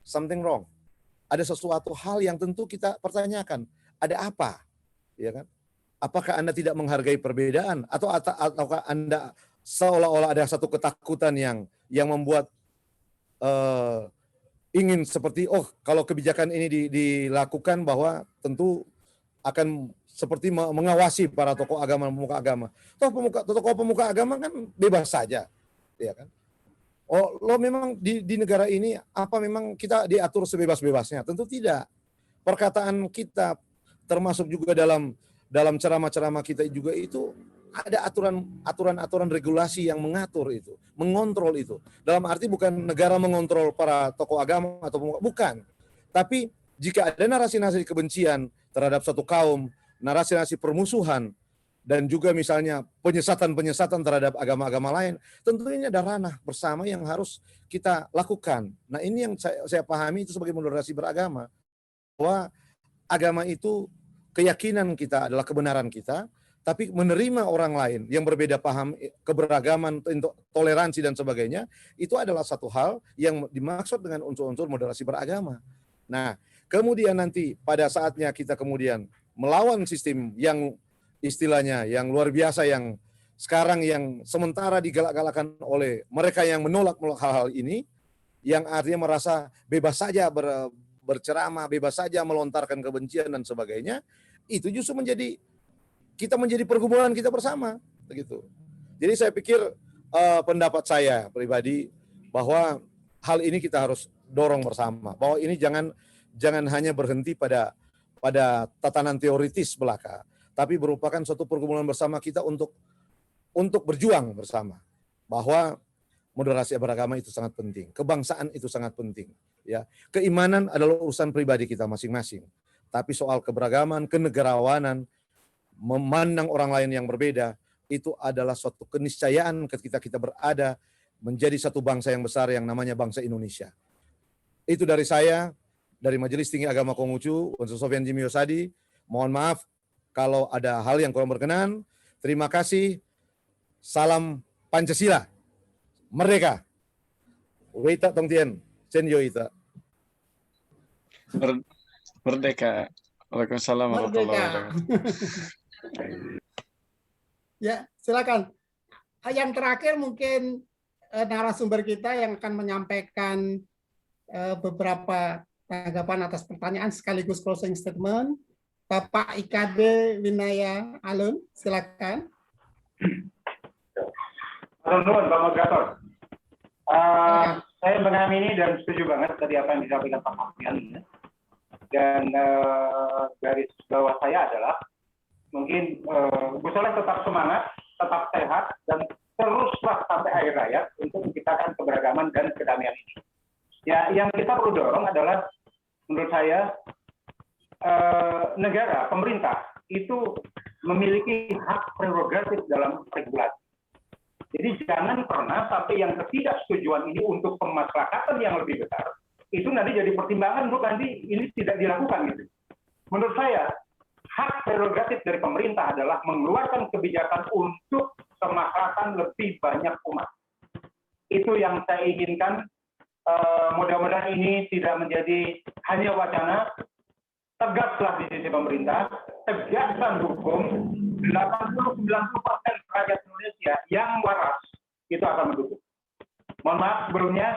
something wrong. Ada sesuatu hal yang tentu kita pertanyakan. Ada apa? Ya kan? Apakah Anda tidak menghargai perbedaan ataukah Anda seolah-olah ada satu ketakutan yang membuat ingin seperti kalau kebijakan ini dilakukan bahwa tentu akan seperti mengawasi para tokoh agama, pemuka agama. Tokoh pemuka agama kan bebas saja, ya kan? Lo memang di negara ini apa memang kita diatur sebebas-bebasnya? Tentu tidak. Perkataan kita termasuk juga dalam ceramah-ceramah kita juga itu ada aturan regulasi yang mengatur itu, mengontrol itu. Dalam arti bukan negara mengontrol para tokoh agama atau pemuka, bukan. Tapi jika ada narasi-narasi kebencian terhadap satu kaum, narasi-narasi permusuhan, dan juga misalnya penyesatan-penyesatan terhadap agama-agama lain, tentu ini ada ranah bersama yang harus kita lakukan. Nah ini yang saya pahami itu sebagai moderasi beragama, bahwa agama itu keyakinan kita adalah kebenaran kita, tapi menerima orang lain yang berbeda paham, keberagaman, toleransi dan sebagainya, itu adalah satu hal yang dimaksud dengan unsur-unsur moderasi beragama. Nah, kemudian nanti pada saatnya kita kemudian melawan sistem yang istilahnya yang luar biasa, yang sekarang yang sementara digalak-galakan oleh mereka yang menolak hal-hal ini, yang artinya merasa bebas saja berceramah, bebas saja melontarkan kebencian dan sebagainya, itu justru kita menjadi pergumulan kita bersama, begitu. Jadi saya pikir pendapat saya pribadi bahwa hal ini kita harus dorong bersama, bahwa ini jangan hanya berhenti pada tatanan teoritis belaka, tapi merupakan suatu pergumulan bersama kita untuk berjuang bersama, bahwa moderasi beragama itu sangat penting, kebangsaan itu sangat penting, ya. Keimanan adalah urusan pribadi kita masing-masing. Tapi soal keberagaman, kenegarawanan, memandang orang lain yang berbeda, itu adalah suatu keniscayaan ketika kita berada menjadi satu bangsa yang besar yang namanya bangsa Indonesia. Itu dari saya, dari Majelis Tinggi Agama Konghucu, Unsur Sofyan Jimmy Yosadi. Mohon maaf kalau ada hal yang kurang berkenan. Terima kasih. Salam Pancasila. Merdeka. Weita Tongtien. Senyo Ita. Merdeka. Waalaikumsalam warahmatullahi wabarakatuh. Ya, silakan. Yang terakhir mungkin narasumber kita yang akan menyampaikan beberapa tanggapan atas pertanyaan sekaligus closing statement. Bapak IKD Winaya Alun, silakan. Teman-teman, Pak Moderator. Saya mengamini dan setuju banget tadi apa yang disampaikan Pak Alfian. Dan garis bawah saya adalah mungkin Gus Soleh tetap semangat, tetap sehat, dan teruslah sampai akhir hayat untuk menciptakan keberagaman dan kedamaian ini. Ya, yang kita perlu dorong adalah menurut saya negara, pemerintah itu memiliki hak prerogatif dalam regulasi. Jadi jangan pernah sampai yang ketidaksetujuan ini untuk kemaslahatan yang lebih besar itu nanti jadi pertimbangan untuk nanti ini tidak dilakukan gitu. Menurut saya hak prerogatif dari pemerintah adalah mengeluarkan kebijakan untuk kemaslahatan lebih banyak umat. Itu yang saya inginkan. Mudah-mudahan ini tidak menjadi hanya wacana. Tegaslah di sisi pemerintah, tegakkan hukum. 80-90% rakyat Indonesia yang waras itu akan mendukung. Mohon maaf sebelumnya,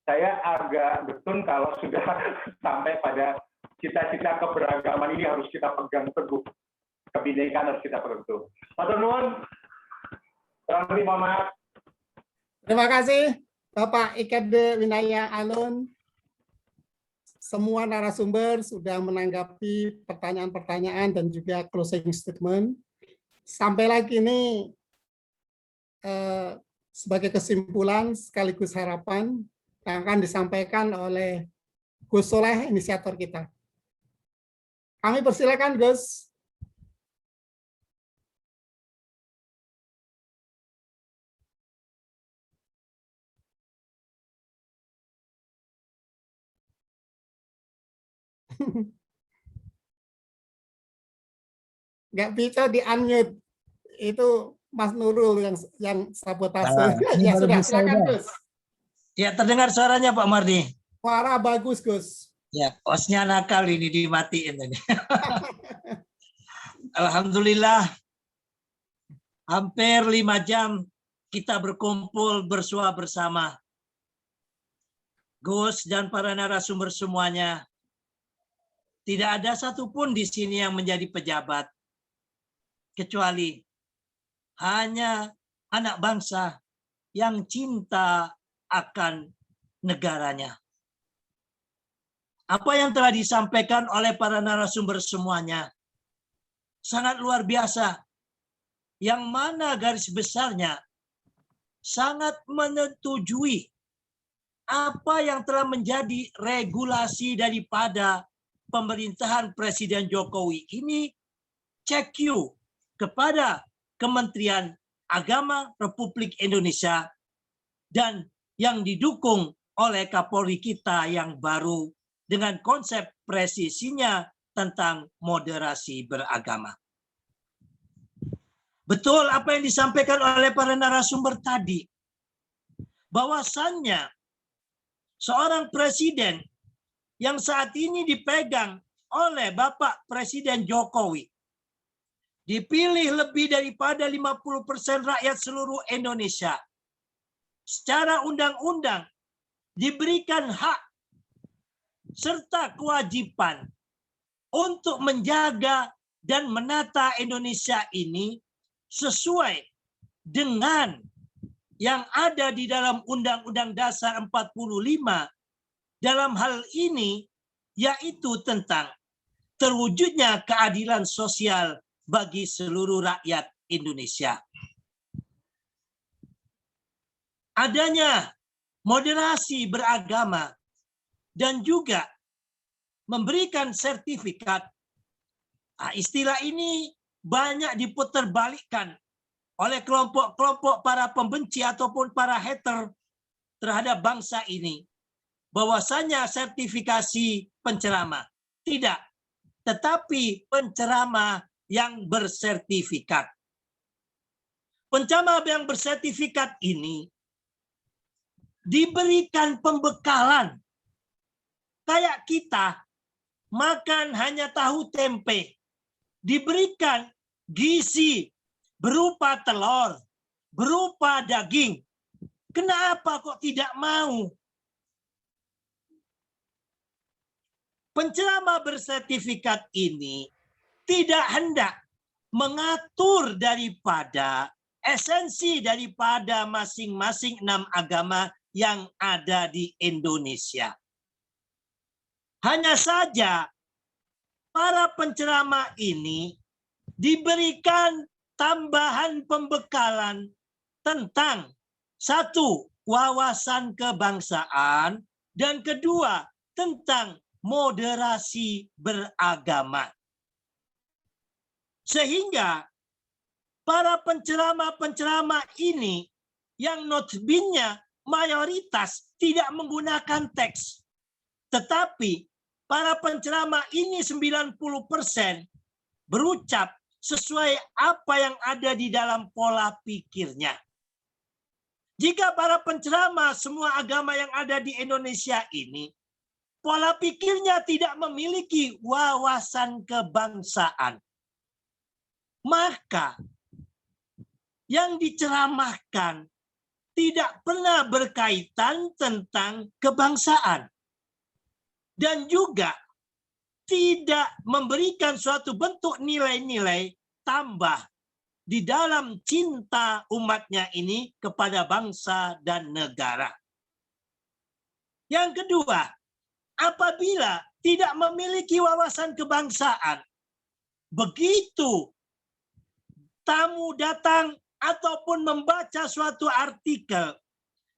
saya agak getun kalau sudah sampai pada cita-cita keberagaman ini harus kita pegang teguh. Kebinekaan harus kita pegang teguh. Matur nuwun. Kurang lebih mohon maaf. Terima kasih Bapak Ikede Winaya Alun. Semua narasumber sudah menanggapi pertanyaan-pertanyaan dan juga closing statement. Sampai lagi ini sebagai kesimpulan sekaligus harapan yang akan disampaikan oleh Gus Soleh, inisiator kita. Kami persilakan Gus. Nggak bisa di-unmute. Itu Mas Nurul yang sabotase. Ya sudah, silakan Gus. Ya, terdengar suaranya Pak Mardi. Suara bagus, Gus. Ya, osnya nakal ini dimatiin ini. Alhamdulillah, hampir 5 jam kita berkumpul bersua bersama. Gus dan para narasumber semuanya, tidak ada satupun di sini yang menjadi pejabat, kecuali hanya anak bangsa yang cinta akan negaranya. Apa yang telah disampaikan oleh para narasumber semuanya sangat luar biasa. Yang mana garis besarnya sangat menyetujui apa yang telah menjadi regulasi daripada pemerintahan Presiden Jokowi ini. Check you kepada Kementerian Agama Republik Indonesia dan yang didukung oleh Kapolri kita yang baru dengan konsep presisinya tentang moderasi beragama. Betul apa yang disampaikan oleh para narasumber tadi, bahwasannya seorang presiden yang saat ini dipegang oleh Bapak Presiden Jokowi, dipilih lebih daripada 50% rakyat seluruh Indonesia, secara undang-undang diberikan hak serta kewajiban untuk menjaga dan menata Indonesia ini sesuai dengan yang ada di dalam Undang-Undang Dasar 45 dalam hal ini, yaitu tentang terwujudnya keadilan sosial bagi seluruh rakyat Indonesia. Adanya moderasi beragama dan juga memberikan sertifikat. Nah, istilah ini banyak diputarbalikkan oleh kelompok-kelompok para pembenci ataupun para hater terhadap bangsa ini. Bahwasanya sertifikasi penceramah. Tidak. Tetapi penceramah yang bersertifikat. Penceramah yang bersertifikat ini diberikan pembekalan. Kayak kita makan hanya tahu tempe. Diberikan gizi berupa telur, berupa daging. Kenapa kok tidak mau? Penceramah bersertifikat ini tidak hendak mengatur daripada esensi daripada masing-masing 6 agama yang ada di Indonesia. Hanya saja para penceramah ini diberikan tambahan pembekalan tentang satu, wawasan kebangsaan, dan kedua, tentang moderasi beragama. Sehingga para penceramah-penceramah ini yang notabene mayoritas tidak menggunakan teks. Tetapi para penceramah ini 90% berucap sesuai apa yang ada di dalam pola pikirnya. Jika para penceramah semua agama yang ada di Indonesia ini, pola pikirnya tidak memiliki wawasan kebangsaan, maka yang diceramahkan tidak pernah berkaitan tentang kebangsaan. Dan juga tidak memberikan suatu bentuk nilai-nilai tambah di dalam cinta umatnya ini kepada bangsa dan negara. Yang kedua, apabila tidak memiliki wawasan kebangsaan, begitu tamu datang ataupun membaca suatu artikel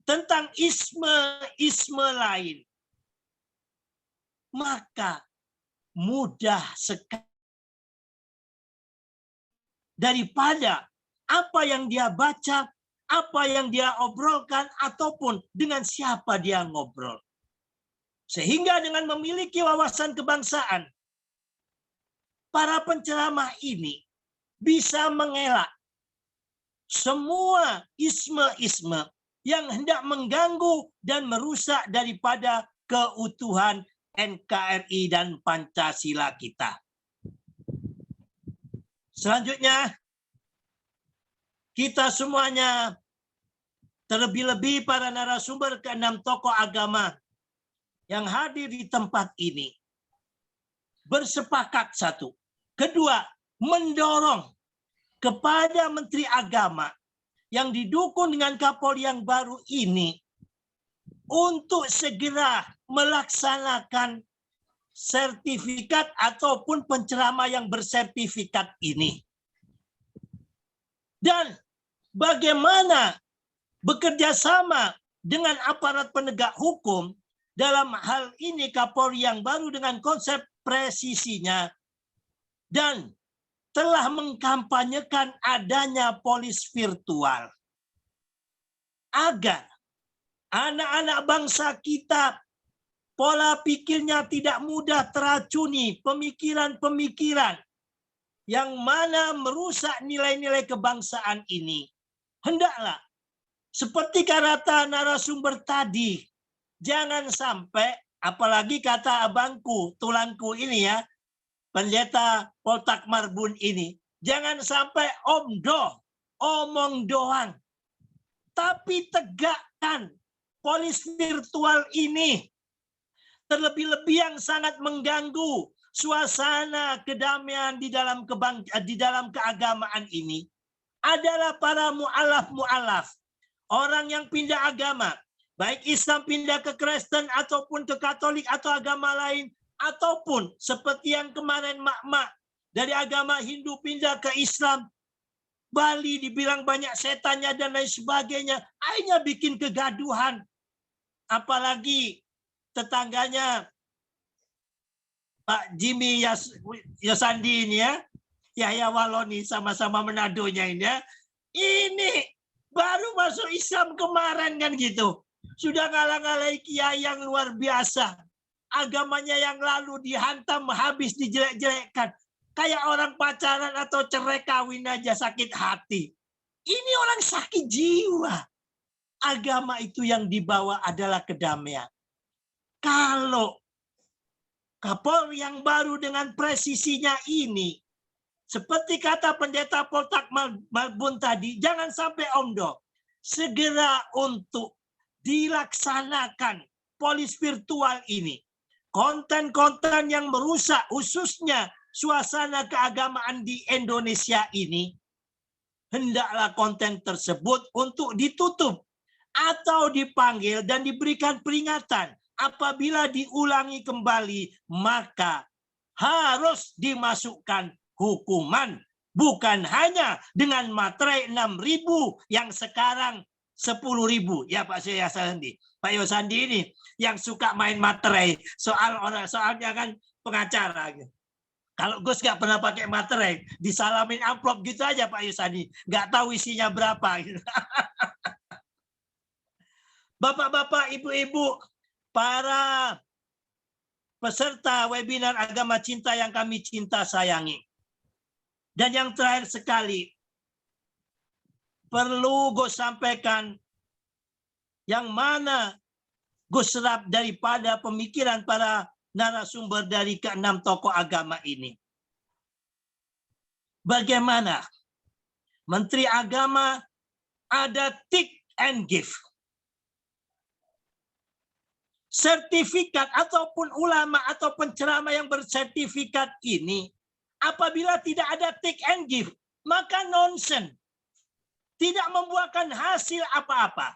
tentang isme lain, maka mudah sekali daripada apa yang dia baca, apa yang dia obrolkan, ataupun dengan siapa dia ngobrol. Sehingga dengan memiliki wawasan kebangsaan, para penceramah ini bisa mengelak semua isme-isme yang hendak mengganggu dan merusak daripada keutuhan NKRI dan Pancasila kita. Selanjutnya, kita semuanya, terlebih-lebih para narasumber ke-6 tokoh agama yang hadir di tempat ini, bersepakat satu. Kedua, mendorong kepada Menteri Agama yang didukung dengan Kapolri yang baru ini untuk segera melaksanakan sertifikat ataupun penceramah yang bersertifikat ini. Dan bagaimana bekerja sama dengan aparat penegak hukum dalam hal ini Kapolri yang baru dengan konsep presisinya dan telah mengkampanyekan adanya polis virtual agar anak-anak bangsa kita pola pikirnya tidak mudah teracuni pemikiran-pemikiran yang mana merusak nilai-nilai kebangsaan ini. Hendaklah seperti kata narasumber tadi, jangan sampai, apalagi kata abangku, tulangku ini ya, Pendeta Poltak Marbun ini, jangan sampai omong doang, tapi tegakkan polis virtual ini. Terlebih-lebih yang sangat mengganggu suasana kedamaian di dalam keagamaan ini adalah para mu'alaf, orang yang pindah agama, baik Islam pindah ke Kristen ataupun ke Katolik atau agama lain, ataupun seperti yang kemarin mak-mak dari agama Hindu pindah ke Islam, Bali dibilang banyak setannya dan lain sebagainya, akhirnya bikin kegaduhan. Apalagi tetangganya Pak Jimmy Yosandi ini ya, Yahya Waloni sama-sama Manadonya ini ya. Ini baru masuk Islam kemarin kan gitu. Sudah ngalah-ngalahi kiai yang luar biasa. Agamanya yang lalu dihantam habis, dijelek-jelekkan. Kayak orang pacaran atau cerai kawin aja sakit hati. Ini orang sakit jiwa. Agama itu yang dibawa adalah kedamaian. Kalau Kapolri yang baru dengan presisinya ini, seperti kata Pendeta Poltak Marbun tadi, jangan sampai omdo. Segera untuk dilaksanakan polis virtual ini. Konten-konten yang merusak khususnya suasana keagamaan di Indonesia ini, hendaklah konten tersebut untuk ditutup atau dipanggil dan diberikan peringatan. Apabila diulangi kembali, maka harus dimasukkan hukuman. Bukan hanya dengan materai 6.000 yang sekarang 10.000. Ya Pak Yosandi. Pak Yosandi ini yang suka main materai. Soalnya kan pengacara. Kalau Gus nggak pernah pakai materai, disalamin amplop gitu aja Pak Yosandi. Nggak tahu isinya berapa. Bapak-bapak, ibu-ibu, para peserta webinar Agama Cinta yang kami cinta sayangi. Dan yang terakhir sekali, perlu Gus sampaikan yang mana Gus serap daripada pemikiran para narasumber dari ke-6 tokoh agama ini. Bagaimana Menteri Agama ada take and give. Sertifikat ataupun ulama atau penceramah yang bersertifikat ini, apabila tidak ada take and give, maka nonsen. Tidak membuahkan hasil apa-apa.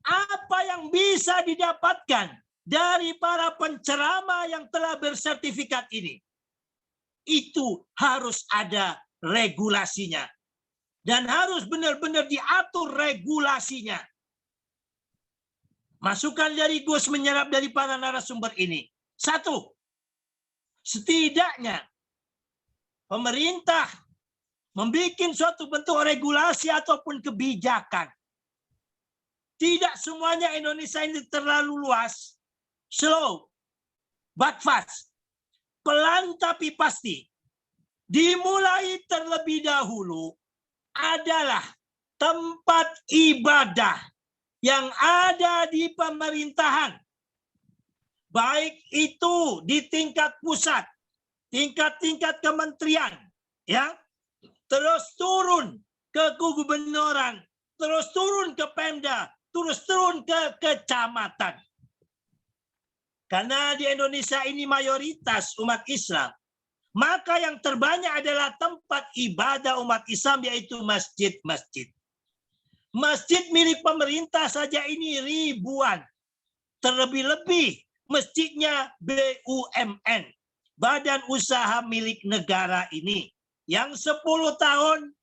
Apa yang bisa didapatkan dari para penceramah yang telah bersertifikat ini? Itu harus ada regulasinya. Dan harus benar-benar diatur regulasinya. Masukan dari Gus menyerap dari para narasumber ini. 1. Setidaknya pemerintah membuat suatu bentuk regulasi ataupun kebijakan. Tidak semuanya Indonesia ini terlalu luas. Slow, but fast. Pelan tapi pasti. Dimulai terlebih dahulu adalah tempat ibadah yang ada di pemerintahan. Baik itu di tingkat pusat, tingkat-tingkat kementerian, ya, terus turun ke gubernuran, terus turun ke Pemda, terus turun ke kecamatan. Karena di Indonesia ini mayoritas umat Islam, maka yang terbanyak adalah tempat ibadah umat Islam, yaitu masjid-masjid. Masjid milik pemerintah saja ini ribuan. Terlebih-lebih masjidnya BUMN, Badan Usaha Milik Negara ini, yang 10 tahun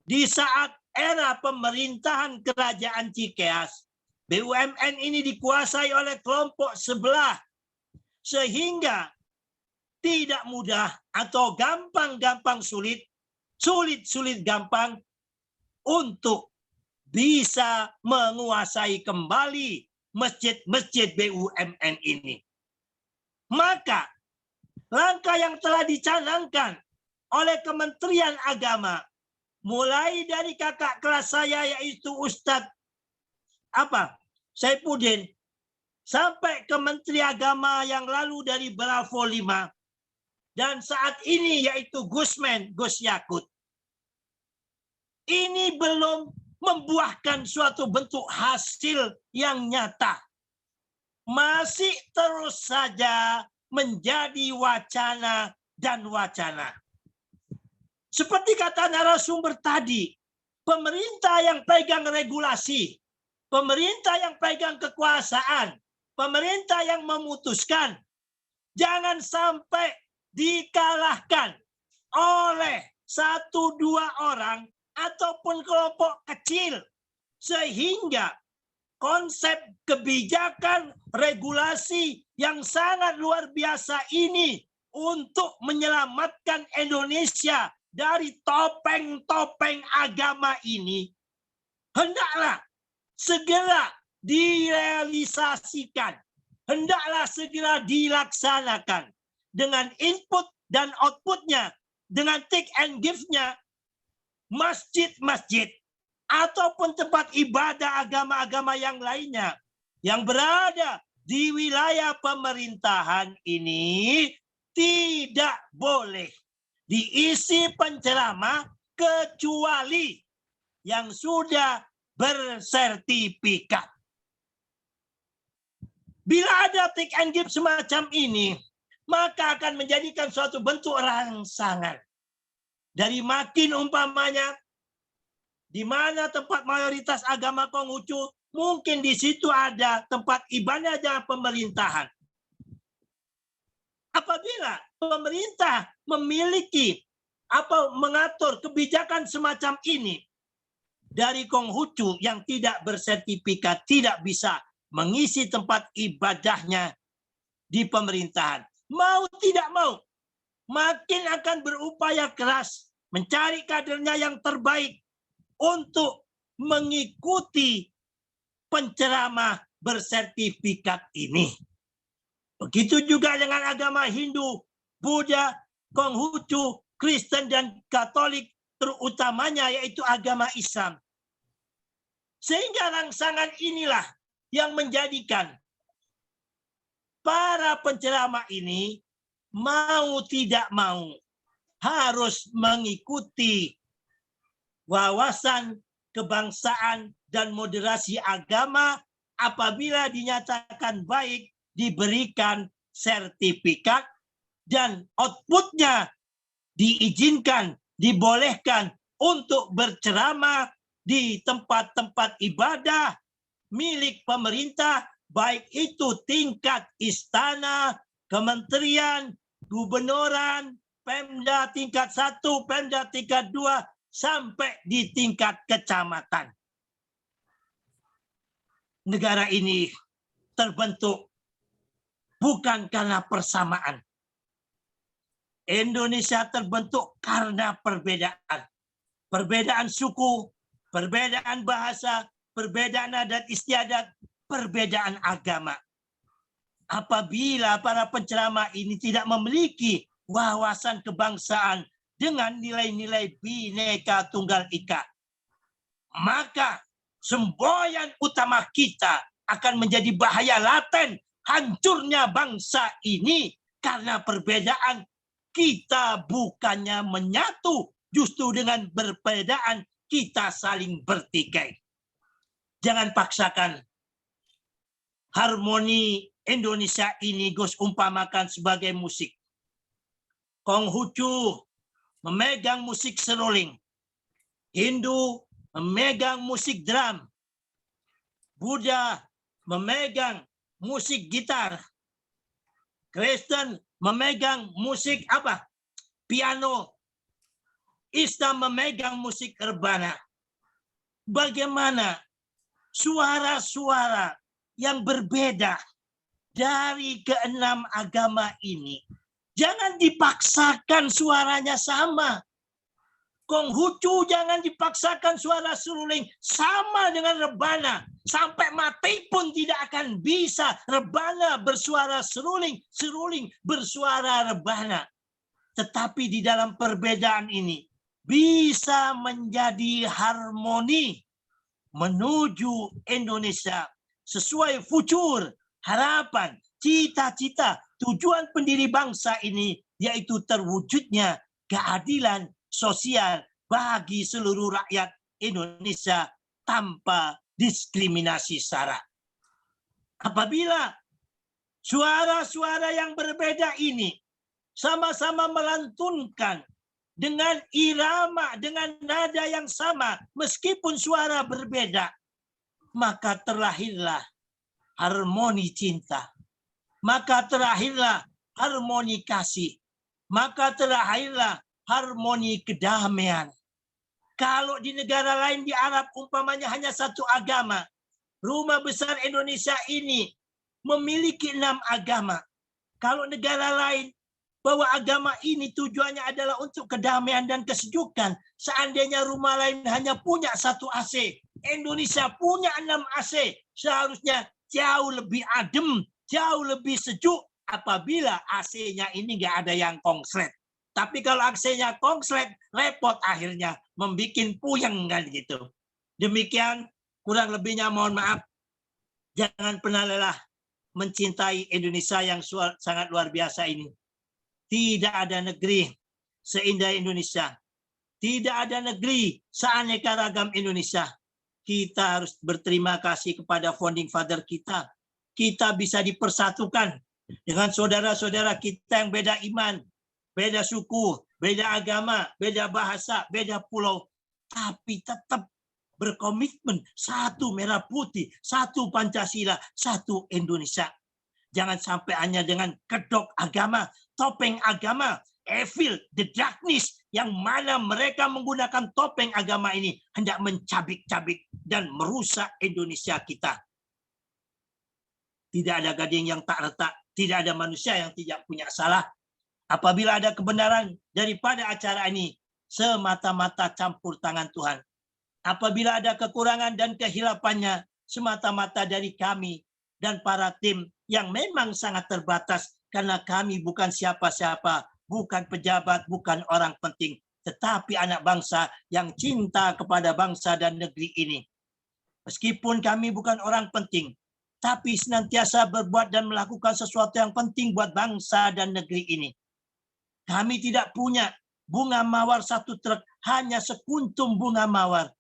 di saat era pemerintahan Kerajaan Cikeas, BUMN ini dikuasai oleh kelompok sebelah, sehingga tidak mudah atau gampang-gampang sulit gampang untuk bisa menguasai kembali masjid-masjid BUMN ini. Maka langkah yang telah dicanangkan oleh Kementerian Agama, mulai dari kakak kelas saya yaitu Ustadz Saifuddin, sampai ke Menteri Agama yang lalu dari Bravo 5, dan saat ini yaitu Gus Yakut. Ini belum membuahkan suatu bentuk hasil yang nyata. Masih terus saja menjadi wacana dan wacana. Seperti kata narasumber tadi, pemerintah yang pegang regulasi, pemerintah yang pegang kekuasaan, pemerintah yang memutuskan, jangan sampai dikalahkan oleh 1-2 orang ataupun kelompok kecil, sehingga konsep kebijakan regulasi yang sangat luar biasa ini untuk menyelamatkan Indonesia dari topeng-topeng agama ini hendaklah segera direalisasikan, hendaklah segera dilaksanakan dengan input dan outputnya, dengan take and give-nya. Masjid-masjid ataupun tempat ibadah agama-agama yang lainnya yang berada di wilayah pemerintahan ini tidak boleh diisi penceramah kecuali yang sudah bersertifikat. Bila ada take and give semacam ini, maka akan menjadikan suatu bentuk rangsangan. Dari makin umpamanya, di mana tempat mayoritas agama Konghucu, mungkin di situ ada tempat ibadah pemerintahan. Apabila pemerintah memiliki mengatur kebijakan semacam ini, dari Konghucu yang tidak bersertifikat tidak bisa mengisi tempat ibadahnya di pemerintahan. Mau tidak mau, makin akan berupaya keras mencari kadernya yang terbaik untuk mengikuti penceramah bersertifikat ini. Begitu juga dengan agama Hindu, Buddha, Konghucu, Kristen, dan Katolik, terutamanya yaitu agama Islam. Sehingga rangsangan inilah yang menjadikan para penceramah ini mau tidak mau harus mengikuti wawasan kebangsaan dan moderasi agama. Apabila dinyatakan baik, diberikan sertifikat, dan outputnya diizinkan, dibolehkan untuk berceramah di tempat-tempat ibadah milik pemerintah, baik itu tingkat istana, kementerian, gubernuran, Pemda tingkat 1, Pemda tingkat 2, sampai di tingkat kecamatan. Negara ini terbentuk bukan karena persamaan. Indonesia terbentuk karena perbedaan. Perbedaan suku, perbedaan bahasa, perbedaan adat istiadat, perbedaan agama. Apabila para penceramah ini tidak memiliki wawasan kebangsaan dengan nilai-nilai Bhinneka Tunggal Ika, maka semboyan utama kita akan menjadi bahaya laten hancurnya bangsa ini, karena perbedaan kita bukannya menyatu, justru dengan perbedaan kita saling bertikai. Jangan paksakan harmoni Indonesia ini Gus umpamakan sebagai musik. Konghucu memegang musik seruling, Hindu memegang musik drum, Buddha memegang musik gitar, Kristen memegang musik apa? Piano, Islam memegang musik rebana. Bagaimana suara-suara yang berbeda dari keenam agama ini, jangan dipaksakan suaranya sama. Konghucu jangan dipaksakan suara seruling sama dengan rebana. Sampai mati pun tidak akan bisa rebana bersuara seruling, seruling bersuara rebana. Tetapi di dalam perbedaan ini bisa menjadi harmoni menuju Indonesia sesuai futur, harapan, cita-cita, tujuan pendiri bangsa ini, yaitu terwujudnya keadilan sosial bagi seluruh rakyat Indonesia tanpa diskriminasi sara. Apabila suara-suara yang berbeda ini sama-sama melantunkan dengan irama, dengan nada yang sama, meskipun suara berbeda, maka terlahirlah harmoni cinta, maka terlahirlah harmoni kasih, maka terlahirlah harmoni kedamaian. Kalau di negara lain di Arab umpamanya hanya satu agama, rumah besar Indonesia ini memiliki 6 agama. Kalau negara lain bahwa agama ini tujuannya adalah untuk kedamaian dan kesejukan, seandainya rumah lain hanya punya 1 AC, Indonesia punya 6 AC, seharusnya jauh lebih adem, jauh lebih sejuk apabila AC-nya ini nggak ada yang konslet. Tapi kalau AC-nya konslet, repot akhirnya, membuat puyeng kan gitu. Demikian kurang lebihnya, mohon maaf. Jangan pernah lelah mencintai Indonesia yang sangat luar biasa ini. Tidak ada negeri seindah Indonesia. Tidak ada negeri seaneka ragam Indonesia. Kita harus berterima kasih kepada founding father kita. Kita bisa dipersatukan dengan saudara-saudara kita yang beda iman, beda suku, beda agama, beda bahasa, beda pulau. Tapi tetap berkomitmen satu merah putih, satu Pancasila, satu Indonesia. Jangan sampai hanya dengan kedok agama, topeng agama, evil, the darkness, yang mana mereka menggunakan topeng agama ini hendak mencabik-cabik dan merusak Indonesia kita. Tidak ada gading yang tak retak, tidak ada manusia yang tidak punya salah. Apabila ada kebenaran daripada acara ini, semata-mata campur tangan Tuhan. Apabila ada kekurangan dan kehilafannya, semata-mata dari kami dan para tim yang memang sangat terbatas, karena kami bukan siapa-siapa, bukan pejabat, bukan orang penting, tetapi anak bangsa yang cinta kepada bangsa dan negeri ini. Meskipun kami bukan orang penting, tapi senantiasa berbuat dan melakukan sesuatu yang penting buat bangsa dan negeri ini. Kami tidak punya bunga mawar 1 truk, hanya sekuntum bunga mawar.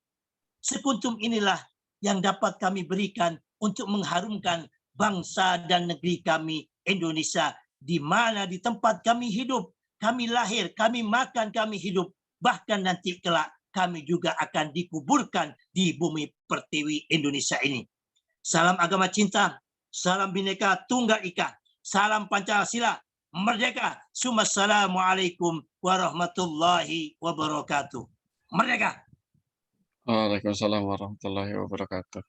Sekuntum inilah yang dapat kami berikan untuk mengharumkan bangsa dan negeri kami, Indonesia, di mana di tempat kami hidup, kami lahir, kami makan, kami hidup, bahkan nanti kelak kami juga akan dikuburkan di bumi pertiwi Indonesia ini. Salam agama cinta, salam Bhinneka Tunggal Ika, salam Pancasila, merdeka. Assalamualaikum warahmatullahi wabarakatuh. Merdeka. Waalaikumsalam warahmatullahi wabarakatuh.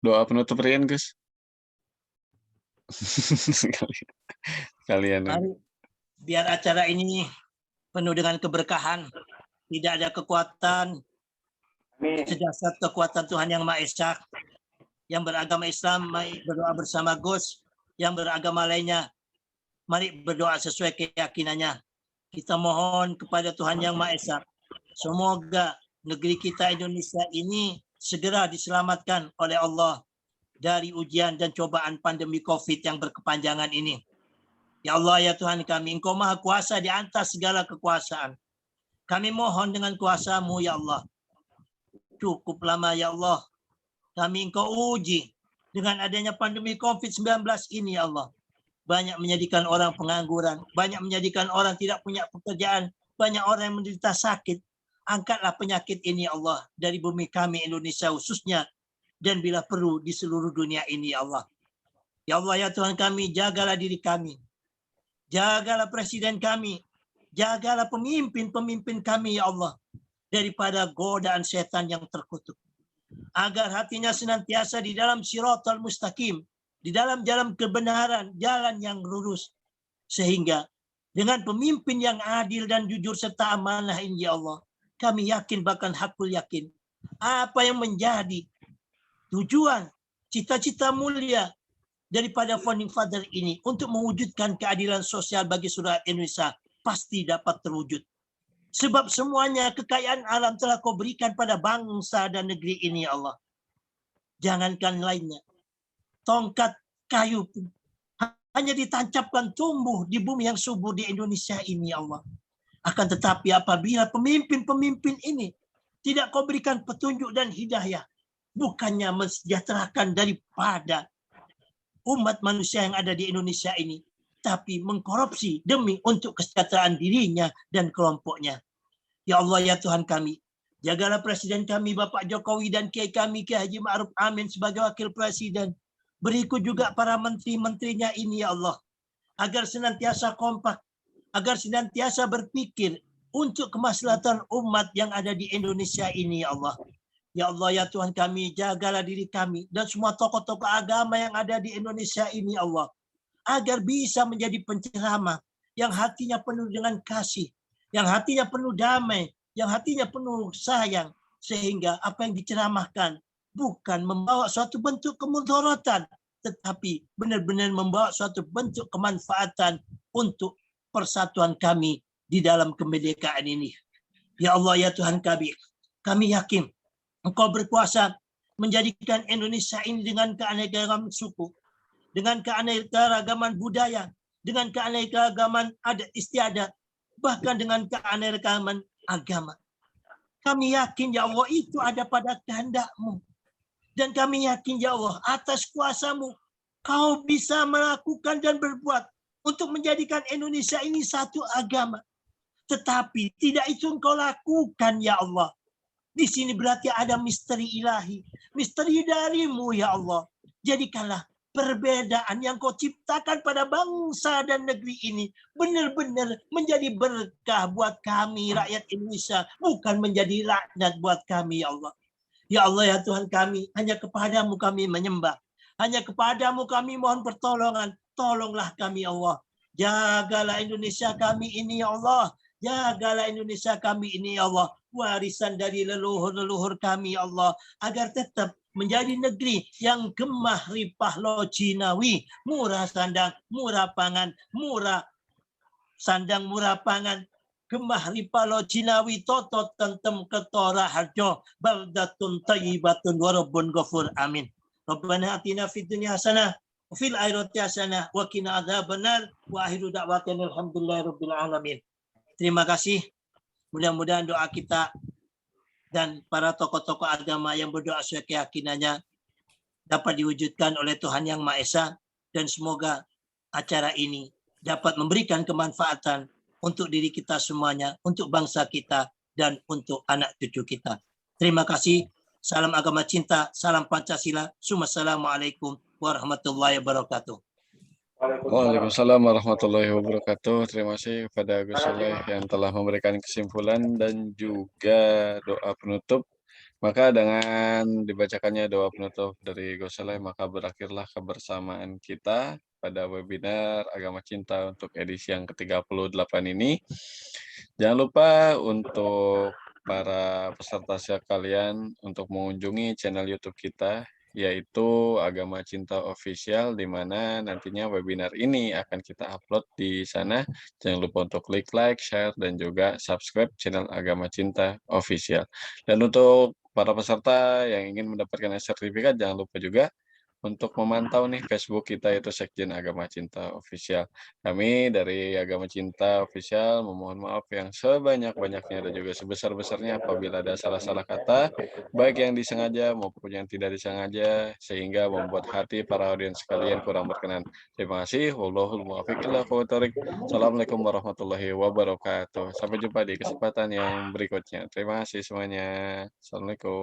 Doa penutup Rian, Gus. Kalian. Mari, biar acara ini penuh dengan keberkahan, tidak ada kekuatan, sedasar kekuatan Tuhan Yang Maha Esa. Yang beragama Islam, mari berdoa bersama Gus. Yang beragama lainnya, mari berdoa sesuai keyakinannya. Kita mohon kepada Tuhan Yang Maha Esa, semoga negeri kita Indonesia ini segera diselamatkan oleh Allah dari ujian dan cobaan pandemi COVID yang berkepanjangan ini. Ya Allah, ya Tuhan kami, Engkau Maha Kuasa di atas segala kekuasaan. Kami mohon dengan kuasa-Mu, ya Allah. Cukup lama, ya Allah. Kami Engkau uji dengan adanya pandemi COVID-19 ini, ya Allah. Banyak menjadikan orang pengangguran, banyak menjadikan orang tidak punya pekerjaan, banyak orang yang menderita sakit. Angkatlah penyakit ini, ya Allah, dari bumi kami Indonesia khususnya, dan bila perlu di seluruh dunia ini, ya Allah. Ya Allah, ya Tuhan kami, jagalah diri kami. Jagalah presiden kami, jagalah pemimpin-pemimpin kami, ya Allah, daripada godaan setan yang terkutuk. Agar hatinya senantiasa di dalam Shiratal Mustaqim, di dalam jalan kebenaran, jalan yang lurus. Sehingga dengan pemimpin yang adil dan jujur serta amanah ini, ya Allah, kami yakin, bahkan hakul yakin, apa yang menjadi tujuan, cita-cita mulia daripada founding father ini untuk mewujudkan keadilan sosial bagi seluruh Indonesia pasti dapat terwujud. Sebab semuanya kekayaan alam telah Kau berikan pada bangsa dan negeri ini, ya Allah. Jangankan lainnya, tongkat kayu pun hanya ditancapkan tumbuh di bumi yang subur di Indonesia ini, ya Allah. Akan tetapi apabila pemimpin-pemimpin ini tidak Kau berikan petunjuk dan hidayah, bukannya mensejahterakan daripada umat manusia yang ada di Indonesia ini, tapi mengkorupsi demi untuk kesejahteraan dirinya dan kelompoknya. Ya Allah, ya Tuhan kami, jagalah presiden kami Bapak Jokowi dan Kiai kami Kiai Haji Ma'ruf Amin sebagai wakil presiden. Berikut juga para menteri-menterinya ini, ya Allah, agar senantiasa kompak, agar senantiasa berpikir untuk kemaslahatan umat yang ada di Indonesia ini, ya Allah. Ya Allah, ya Tuhan kami, jagalah diri kami dan semua tokoh-tokoh agama yang ada di Indonesia ini, Allah, agar bisa menjadi penceramah yang hatinya penuh dengan kasih, yang hatinya penuh damai, yang hatinya penuh sayang, sehingga apa yang diceramahkan bukan membawa suatu bentuk kemudaratan, tetapi benar-benar membawa suatu bentuk kemanfaatan untuk persatuan kami di dalam kemerdekaan ini. Ya Allah, ya Tuhan kami yakin Engkau berkuasa menjadikan Indonesia ini dengan keanekaragaman suku, dengan keanekaragaman budaya, dengan keanekaragaman adat istiadat, bahkan dengan keanekaragaman agama. Kami yakin, ya Allah, itu ada pada kehendak-Mu. Dan kami yakin, ya Allah, atas kuasa-Mu, Kau bisa melakukan dan berbuat untuk menjadikan Indonesia ini satu agama. Tetapi tidak itu Engkau lakukan, ya Allah. Di sini berarti ada misteri ilahi, misteri dari-Mu, ya Allah. Jadikanlah perbedaan yang kau ciptakan pada bangsa dan negeri ini benar-benar menjadi berkah buat kami rakyat Indonesia, bukan menjadi laknat buat kami ya Allah. Ya Allah ya Tuhan kami, hanya kepadamu kami menyembah. Hanya kepadamu kami mohon pertolongan. Tolonglah kami ya Allah. Jagalah Indonesia kami ini ya Allah. Jagalah Indonesia kami ini ya Allah. Warisan dari leluhur-leluhur kami ya Allah. Agar tetap menjadi negeri yang gemah ripah lojinawi, murah sandang, murah pangan, murah sandang, murah pangan, gemah ripah lojinawi, totot tentem ketora harjo, baldatun tayyibatun warabun ghafur, amin. Rabbana atina fid dunya hasanah, wa fil akhirati hasanah, wa qina adzabannar, wa akhiru da'watina alhamdulillahirabbil alamin. Terima kasih. Mudah-mudahan doa kita dan para tokoh-tokoh agama yang berdoa sesuai keyakinannya dapat diwujudkan oleh Tuhan Yang Maha Esa, dan semoga acara ini dapat memberikan kemanfaatan untuk diri kita semuanya, untuk bangsa kita, dan untuk anak cucu kita. Terima kasih. Salam agama cinta, salam Pancasila. Assalamualaikum warahmatullahi wabarakatuh. Waalaikumsalam warahmatullahi wabarakatuh. Terima kasih kepada Gus Soleh yang telah memberikan kesimpulan dan juga doa penutup. Maka dengan dibacakannya doa penutup dari Gus Soleh, maka berakhirlah kebersamaan kita pada webinar Agama Cinta untuk edisi yang ke-38 ini. Jangan lupa untuk para peserta sekalian untuk mengunjungi channel YouTube kita, yaitu Agama Cinta Official, di mana nantinya webinar ini akan kita upload di sana. Jangan lupa untuk klik like, share, dan juga subscribe channel Agama Cinta Official. Dan untuk para peserta yang ingin mendapatkan sertifikat, jangan lupa juga untuk memantau nih Facebook kita, yaitu Sekjen Agama Cinta Official. Kami dari Agama Cinta Official memohon maaf yang sebanyak-banyaknya dan juga sebesar-besarnya apabila ada salah-salah kata, baik yang disengaja maupun yang tidak disengaja, sehingga membuat hati para audiens sekalian kurang berkenan. Terima kasih. Wallahul muwaffiq ila aqwamit thoriq. Assalamualaikum warahmatullahi wabarakatuh. Sampai jumpa di kesempatan yang berikutnya. Terima kasih semuanya. Assalamualaikum.